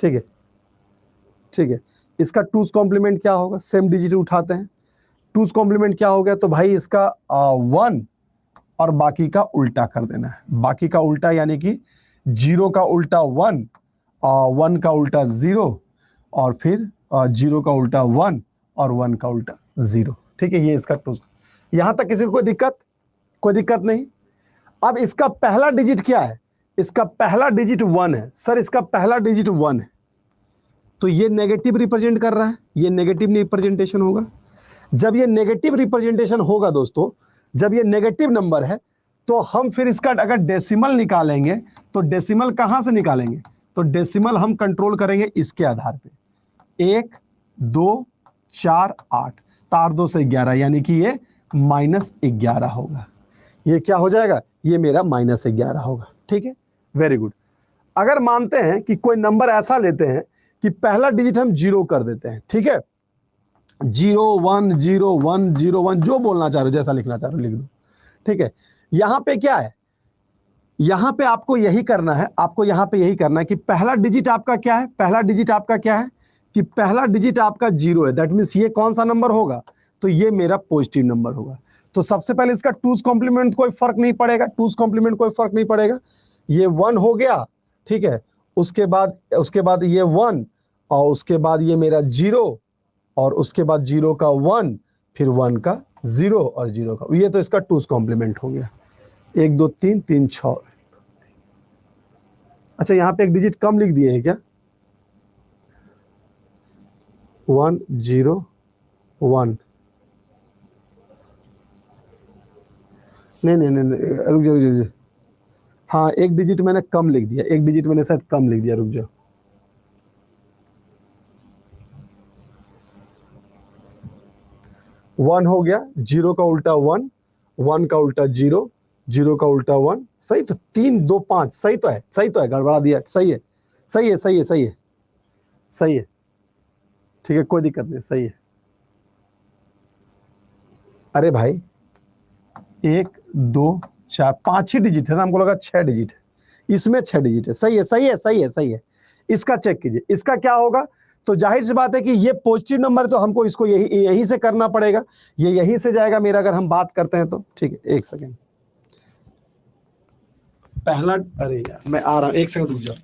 ठीक है, ठीक है, इसका टूस कॉम्प्लीमेंट क्या होगा, सेम डिजिट उठाते हैं, टूस कॉम्प्लीमेंट क्या हो गया, तो भाई इसका 1 और बाकी का उल्टा कर देना है। बाकी का उल्टा यानी कि 0 का उल्टा 1, 1 का उल्टा 0, और फिर 0 का उल्टा 1 और 1 का उल्टा 0। ठीक है, ये इसका टूस। यहां तक किसी को कोई दिक्कत, कोई दिक्कत नहीं। अब इसका पहला डिजिट क्या है, इसका पहला डिजिट 1 है सर, इसका पहला डिजिट 1 है, तो ये नेगेटिव रिप्रेजेंट कर रहा है, ये नेगेटिव रिप्रेजेंटेशन होगा। जब ये नेगेटिव रिप्रेजेंटेशन होगा दोस्तों, जब ये नेगेटिव नंबर है, तो हम फिर इसका अगर डेसिमल निकालेंगे, तो डेसिमल कहां से निकालेंगे? तो डेसिमल हम कंट्रोल करेंगे इसके आधार पे, 1 2 4 8, तो 8 2 से 11, यानी कि ये -11 होगा। ये क्या हो जाएगा? ये मेरा -11 होगा। ठीक है, वेरी गुड। अगर मानते हैं कि कोई नंबर ऐसा लेते हैं कि पहला डिजिट हम 0 कर देते हैं, ठीक है, 0 1 0 1 0 1, जो बोलना चाह रहे हो, जैसा लिखना चाह रहे हो लिख दो। ठीक है, यहां पे क्या है, यहां पे आपको यही करना है, आपको यहां पे यही करना है कि पहला डिजिट आपका क्या है, पहला डिजिट आपका क्या है कि पहला डिजिट आपका 0 है। दैट मीन्स ये कौन सा नंबर होगा? तो ये मेरा पॉजिटिव नंबर होगा। तो सबसे पहले इसका टूज कॉम्प्लीमेंट कोई फर्क नहीं पड़ेगा, टूज कॉम्प्लीमेंट कोई फर्क नहीं पड़ेगा, ये 1 हो गया। ठीक है, उसके बाद ये 1, और उसके बाद ये मेरा 0, और उसके बाद 0 का 1, फिर 1 का 0 और 0 का, ये तो इसका टूज कॉम्प्लीमेंट हो गया। 1 2 3 3 6। अच्छा, यहां पे एक डिजिट कम लिख दिए हैं क्या? 1 0 1। नहीं नहीं नहीं नहीं, रुक जाओ रुक जाओ। हाँ, एक डिजिट मैंने कम लिख दिया, एक डिजिट मैंने शायद कम लिख दिया, रुक जाओ। वन हो गया, 0 का उल्टा 1, 1 का उल्टा 0, 0 का उल्टा 1, सही तो 3 2 5, सही तो है, सही तो है, गड़बड़ा दिया, सही है सही है सही है सही है सही है। ठीक है, कोई दिक्कत नहीं, सही है। अरे भाई, 1 2 4 5 ही डिजिट है ना, हमको लगा 6 डिजिट है, इसमें 6 डिजिट है। सही है सही है सही है सही है। इसका चेक कीजिए, इसका क्या होगा? तो जाहिर सी बात है कि ये पॉजिटिव नंबर है, तो हमको इसको यही से करना पड़ेगा, ये यहीं से जाएगा मेरा, अगर हम बात करते हैं तो। ठीक है, एक सेकेंड, पहला, अरे यार मैं आ रहा हूं, एक सेकंड रुक जाओ।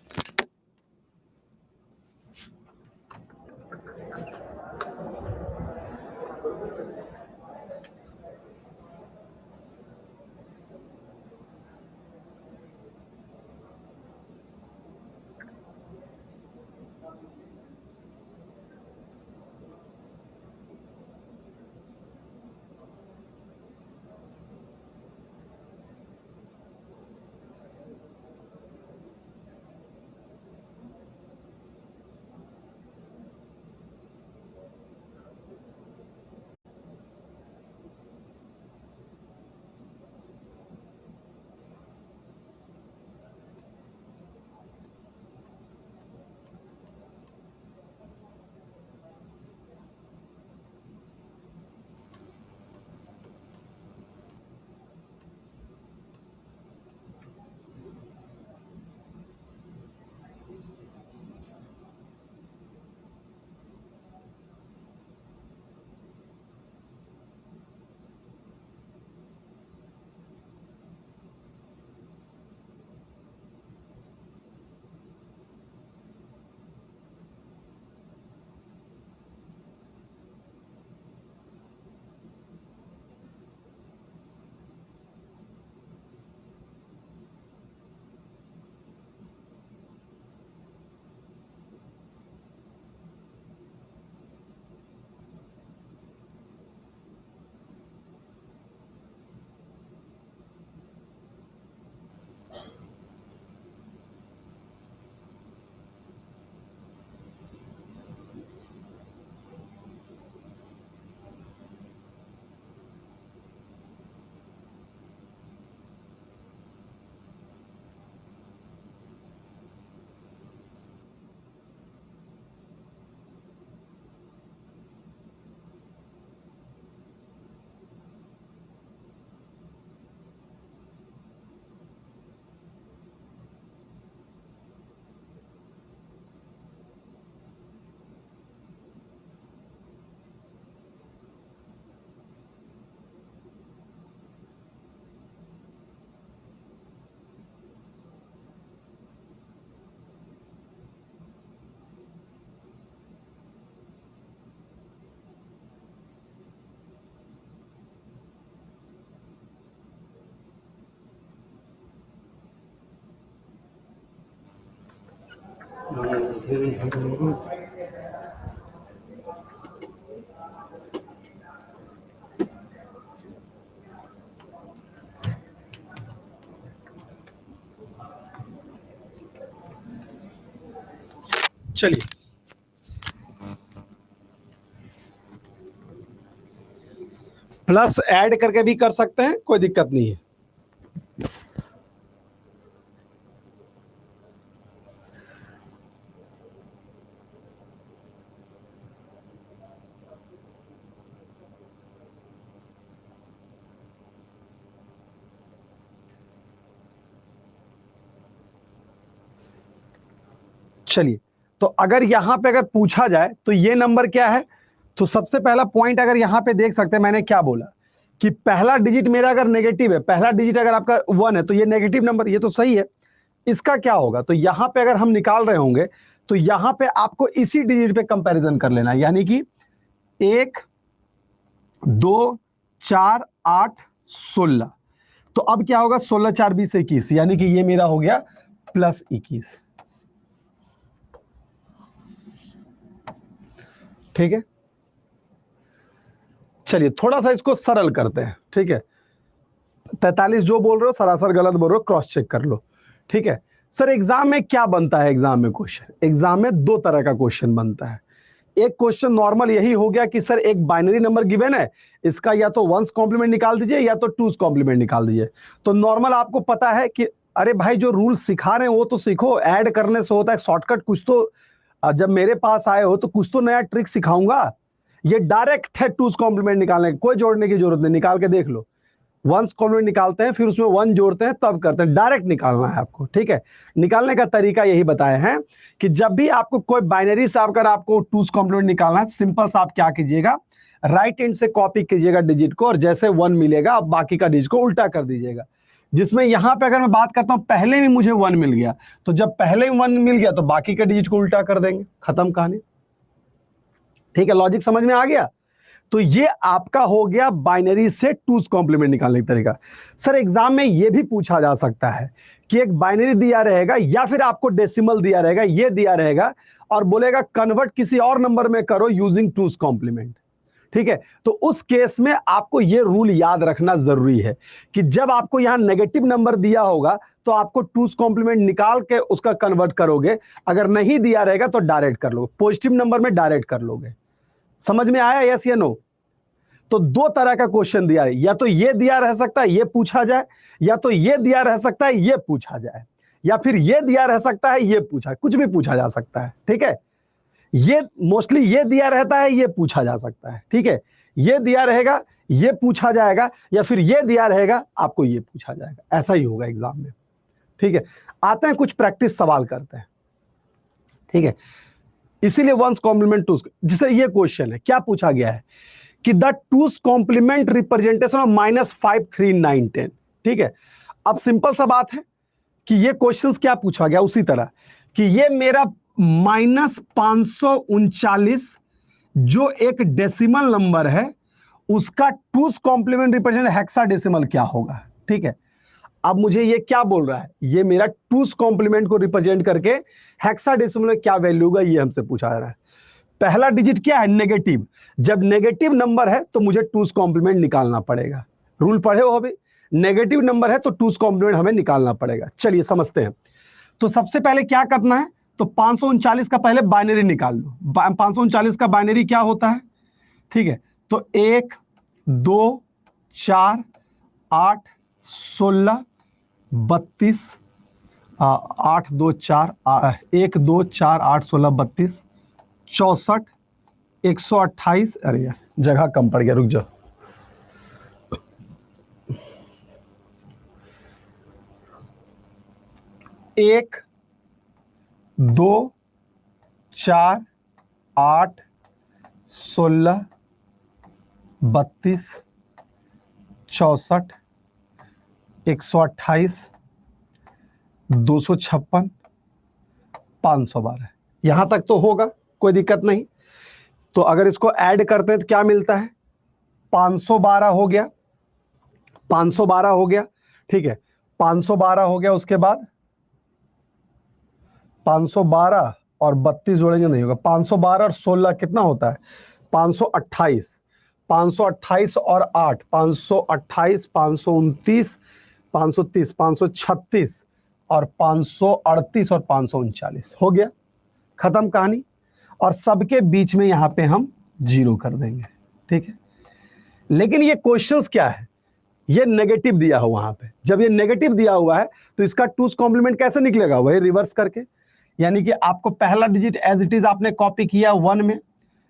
चलिए, प्लस ऐड करके भी कर सकते हैं, कोई दिक्कत नहीं है। चलिए, तो अगर यहां पे अगर पूछा जाए तो ये नंबर क्या है, तो सबसे पहला पॉइंट अगर यहां पे देख सकते हैं, मैंने क्या बोला कि पहला डिजिट मेरा अगर नेगेटिव है, पहला डिजिट अगर आपका 1 है तो ये नेगेटिव नंबर, ये तो सही है। इसका क्या होगा, तो यहां पे अगर हम निकाल रहे होंगे तो यहां पे आपको इसी डिजिट पे कंपैरिजन कर लेना है, यानी कि 1 2 4 8 16। तो अब क्या होगा, 16 4 20 21, यानी कि ये मेरा हो गया प्लस 21। ठीक है, चलिए थोड़ा सा इसको सरल करते हैं। ठीक है, 43 जो बोल रहे हो सरासर गलत बोल रहे हो, क्रॉस चेक कर लो। ठीक है सर, एग्जाम में क्या बनता है, एग्जाम में क्वेश्चन, एग्जाम में दो तरह का क्वेश्चन बनता है। एक क्वेश्चन नॉर्मल यही हो गया कि सर एक बाइनरी नंबर गिवन है, इसका या तो वंस कॉम्प्लीमेंट निकाल दीजिए या तो टूस कॉम्प्लीमेंट निकाल दीजिए। तो नॉर्मल आपको पता है कि अरे भाई जो रूल सिखा रहे हैं वो तो सीखो, ऐड करने से होता है शॉर्टकट कुछ तो। जब मेरे पास आए हो तो कुछ तो नया ट्रिक सिखाऊंगा। ये डायरेक्ट है टूस कॉम्प्लीमेंट निकालने की, कोई जोड़ने की जरूरत नहीं, निकाल के देख लो। वंस कॉम्प्लीमेंट निकालते हैं फिर उसमें वन जोड़ते हैं तब करते हैं, डायरेक्ट निकालना है आपको। ठीक है, निकालने का तरीका यही बताए हैं कि जब भी आपको कोई बाइनरी से अगर आपको टूस कॉम्प्लीमेंट निकालना है, सिंपल सा आप क्या कीजिएगा, राइट हैंड से कॉपी कीजिएगा डिजिट को, और जैसे 1 मिलेगा आप बाकी का डिजिट को उल्टा कर दीजिएगा। जिसमें यहां पे अगर मैं बात करता हूं पहले भी मुझे 1 मिल गया, तो जब पहले 1 मिल गया तो बाकी का डिजिट को उल्टा कर देंगे, खत्म कहानी। ठीक है, लॉजिक समझ में आ गया। तो ये आपका हो गया बाइनरी से टूस कॉम्प्लीमेंट निकालने का तरीका। सर एग्जाम में ये भी पूछा जा सकता है कि एक बाइनरी दिया रहेगा या फिर आपको डेसिमल दिया रहेगा, ये दिया रहेगा और बोलेगा कन्वर्ट किसी और नंबर में करो यूजिंग टूस कॉम्प्लीमेंट। ठीक है, तो उस केस में आपको यह रूल याद रखना जरूरी है कि जब आपको यहां नेगेटिव नंबर दिया होगा तो आपको टूस कॉम्प्लीमेंट निकाल के उसका कन्वर्ट करोगे, अगर नहीं दिया रहेगा तो डायरेक्ट कर लोगे, पॉजिटिव नंबर में डायरेक्ट कर लोगे। समझ में आया, यस या नो? तो दो तरह का क्वेश्चन दिया है, या तो ये दिया रह सकता है ये पूछा जाए, या तो ये दिया रह सकता है ये पूछा जाए, या फिर ये दिया रह सकता है ये पूछा, कुछ भी पूछा जा सकता है। ठीक है, ये मोस्टली ये दिया रहता है ये पूछा जा सकता है। ठीक है, ये दिया रहेगा ये पूछा जाएगा, या फिर ये दिया रहेगा आपको ये पूछा जाएगा, ऐसा ही होगा एग्जाम में। ठीक है, आते हैं कुछ प्रैक्टिस सवाल करते हैं। ठीक है, इसीलिए वंस कॉम्प्लीमेंट टूस, जिसे ये क्वेश्चन है क्या पूछा गया है कि द टूस कॉम्प्लीमेंट रिप्रेजेंटेशन ऑफ -5 3 9 10। ठीक है, अब सिंपल सा बात है कि ये क्वेश्चंस क्या पूछा गया, उसी तरह कि ये मेरा -539 जो एक डेसिमल नंबर है उसका टूस कॉम्प्लीमेंट रिप्रेजेंट हेक्साडेसिमल क्या होगा। ठीक है, अब मुझे ये क्या बोल रहा है, ये मेरा टूस कॉम्प्लीमेंट को रिप्रेजेंट करके हेक्साडेसिमल में क्या वैल्यू होगा ये हमसे पूछा जा रहा है। पहला डिजिट क्या है, नेगेटिव। जब नेगेटिव नंबर है तो मुझे टूस कॉम्प्लीमेंट निकालना पड़ेगा, रूल पढ़े हो अभी, नेगेटिव नंबर है तो टूस कॉम्प्लीमेंट हमें निकालना पड़ेगा। चलिए समझते हैं। तो सबसे पहले क्या करना है, तो 539 का पहले बाइनरी निकाल लो। 539 का बाइनरी क्या होता है, ठीक है, तो 1 2 4 8 16 32 8 2 4 1 2 4 8 16 32 64 128। अरे यार जगह कम पड़ गया, रुक जाओ। 1 2 4 8 16 32 64 128 256 512। यहां तक तो होगा, कोई दिक्कत नहीं। तो अगर इसको ऐड करते हैं तो क्या मिलता है, 512 हो गया, 512 हो गया। ठीक है, 512 हो गया, उसके बाद 512 और 32 जोड़ेंगे नहीं होगा, 512 और 16 कितना होता है 528, 528 और 8 528, 529, 530, 536 और 538 और 539 हो गया, खत्म कहानी। और सबके बीच में यहां पे हम 0 कर देंगे, ठीक है। लेकिन ये क्वेश्चंस क्या है, ये नेगेटिव दिया हुआ वहां पे, जब ये नेगेटिव दिया हुआ है तो इसका टूस कॉम्प्लीमेंट कैसे निकलेगा, वही रिवर्स करके, यानी कि आपको पहला डिजिट एज इट इज आपने कॉपी किया 1 में,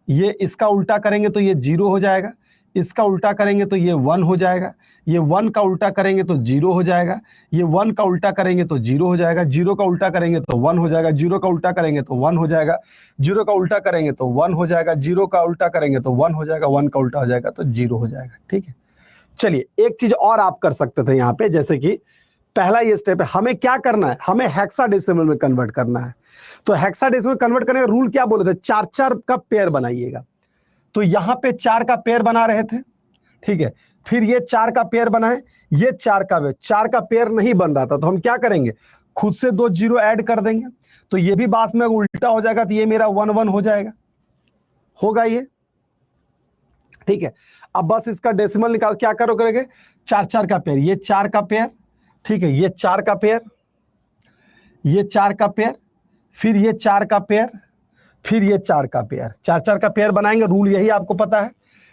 ये इसका उल्टा करेंगे तो ये 0 हो जाएगा, इसका उल्टा करेंगे तो ये 1 हो जाएगा, ये 1 का उल्टा करेंगे तो 0 हो जाएगा, ये 1 का उल्टा करेंगे तो 0 हो जाएगा, 0 का उल्टा करेंगे तो 1 हो जाएगा, 0 का उल्टा करेंगे तो 1 हो जाएगा, 0 का उल्टा करेंगे तो 1 हो जाएगा, 0 का उल्टा करेंगे तो 1 हो जाएगा, 1 का उल्टा हो जाएगा तो 0 हो जाएगा, ठीक है। चलिए एक चीज और आप कर सकते थे यहाँ पे, जैसे कि पहला ये स्टेप है, हमें क्या करना है, हमें हेक्साडेसिमल में कन्वर्ट करना है। तो हेक्साडेसिमल कन्वर्ट करने का रूल क्या बोले थे, 4-4 का पेयर बनाइएगा। तो यहां पे 4 का पेयर बना रहे थे, ठीक है, फिर ये 4 का पेयर बनाए, ये 4 का पेयर नहीं बन रहा था, तो हम क्या करेंगे, खुद से 2 0 ऐड कर देंगे, तो ये भी बाद में उल्टा हो जाएगा, तो ये मेरा 1 1 हो जाएगा, होगा ये, ठीक है। अब बस इसका डेसिमल निकाल, क्या करोगे, 4-4 का पेयर, ये 4 का पेयर, ठीक है, ये 4 का पेयर, ये 4 का पेयर, फिर ये 4 का पेयर, फिर ये 4 का पेयर, 4-4 का पेयर बनाएंगे, रूल यही आपको पता है,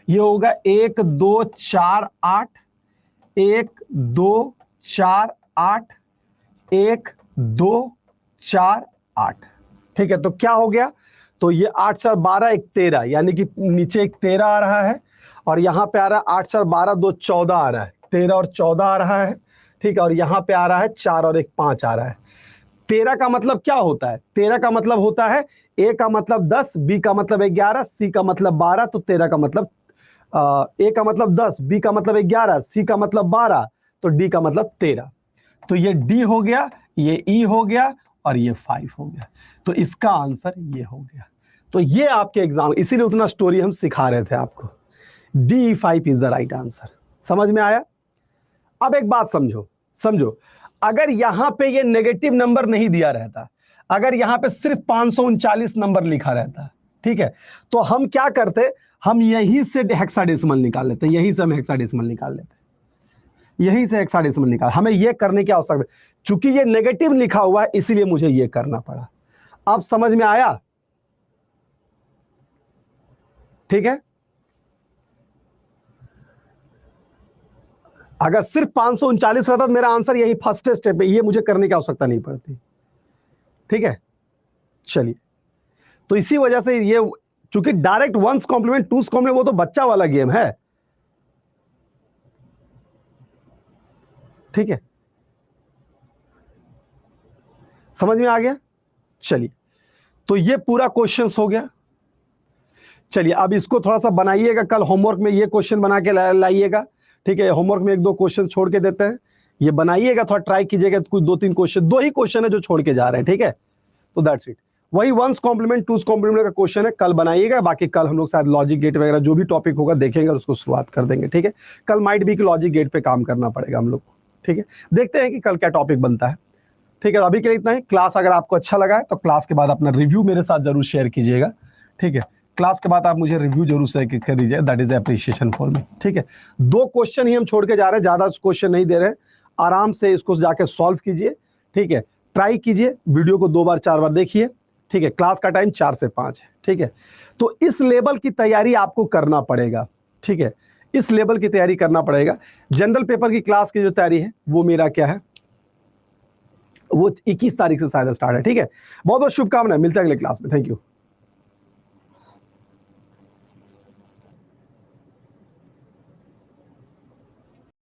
ये होगा 1 2 4 8, 1 2 4 8, 1 2 4 8, ठीक है। तो क्या हो गया, तो ये 8 4 12 1 13, यानी कि नीचे एक 13 आ रहा है, और यहां पे आ रहा है 8 4 12 2 14 आ रहा है, 13 और 14 आ रहा है, ठीक है, और यहां पे आ रहा है 4 और 1 5 आ रहा है। 13 का मतलब क्या होता है, 13 का मतलब होता है ए का मतलब 10, बी का मतलब 11, सी का मतलब 12, तो 13 का मतलब ए का मतलब 10, बी का मतलब 11, सी का मतलब 12, तो डी का मतलब 13। तो ये डी हो गया, ये ई हो गया, और ये 5 हो गया, तो इसका आंसर ये हो गया। तो ये आपके एग्जाम, इसीलिए उतना स्टोरी हम सिखा रहे थे आपको, D5 is the right answer. समझ में आया? अब एक बात समझो, अगर यहां पे ये नेगेटिव नंबर नहीं दिया रहता, अगर यहां पे सिर्फ 539 नंबर लिखा रहता, ठीक है, तो हम क्या करते, हम यहीं से हेक्साडेसिमल निकाल लेते, यहीं से हम हेक्साडेसिमल निकाल लेते, यहीं से हेक्साडेसिमल निकाल, हमें ये करने की आवश्यकता, चूंकि ये नेगेटिव लिखा हुआ है इसीलिए मुझे ये करना पड़ा। अब समझ में आया? ठीक है, अगर सिर्फ 539 रहता तो मेरा आंसर यही फर्स्ट स्टेप है, ये मुझे करने की आवश्यकता नहीं पड़ती, ठीक है। चलिए, तो इसी वजह से ये, चूंकि डायरेक्ट वंस कॉम्प्लीमेंट टूस कॉम्प्लीमेंट वो तो बच्चा वाला गेम है, ठीक है, समझ में आ गया? चलिए, तो ये पूरा क्वेश्चंस हो गया। चलिए, अब इसको थोड़ा सा बनाइएगा, कल होमवर्क में ये क्वेश्चन बना के लाइएगा, ठीक है। होमवर्क में 1-2 क्वेश्चन छोड़ के देते हैं, ये बनाइएगा, थोड़ा ट्राई कीजिएगा, कुछ 2-3 क्वेश्चन, 2 ही क्वेश्चन है जो छोड़ के जा रहे हैं, ठीक है। तो दैट्स इट, वही वंस कॉम्प्लीमेंट टूस कॉम्प्लीमेंट का क्वेश्चन है, कल बनाइएगा, बाकी कल हम लोग शायद लॉजिक गेट वगैरह जो भी टॉपिक होगा देखेंगे और उसको शुरुआत कर देंगे, ठीक है। कल माइट भी कि लॉजिक गेट पे काम करना पड़ेगा हम लोग को, ठीक है। देखते हैं कि कल क्या टॉपिक बनता है, ठीक है। अभी के लिए इतना ही। क्लास अगर आपको अच्छा लगा है तो क्लास के बाद अपना रिव्यू मेरे साथ जरूर शेयर कीजिएगा, ठीक है। क्लास के बाद आप मुझे रिव्यू जरूर शेयर कर दीजिए, that is appreciation for me, ठीक है। 2 क्वेश्चन ही हम छोड़ के जा रहे हैं, ज्यादा क्वेश्चन नहीं दे रहे हैं, आराम से इसको जाके सॉल्व कीजिए, ठीक है। ट्राई कीजिए, वीडियो को 2 बार 4 बार देखिए, ठीक है। क्लास का टाइम 4 से 5 है, ठीक है। तो इस लेवल की तैयारी आपको करना पड़ेगा, ठीक है, इस लेवल की तैयारी करना पड़ेगा। जनरल पेपर की क्लास की जो तैयारी है वो मेरा क्या है, वो 21 तारीख से शायद स्टार्ट है, ठीक है। बहुत बहुत शुभकामनाएं, मिलते हैं अगले क्लास में, थैंक यू।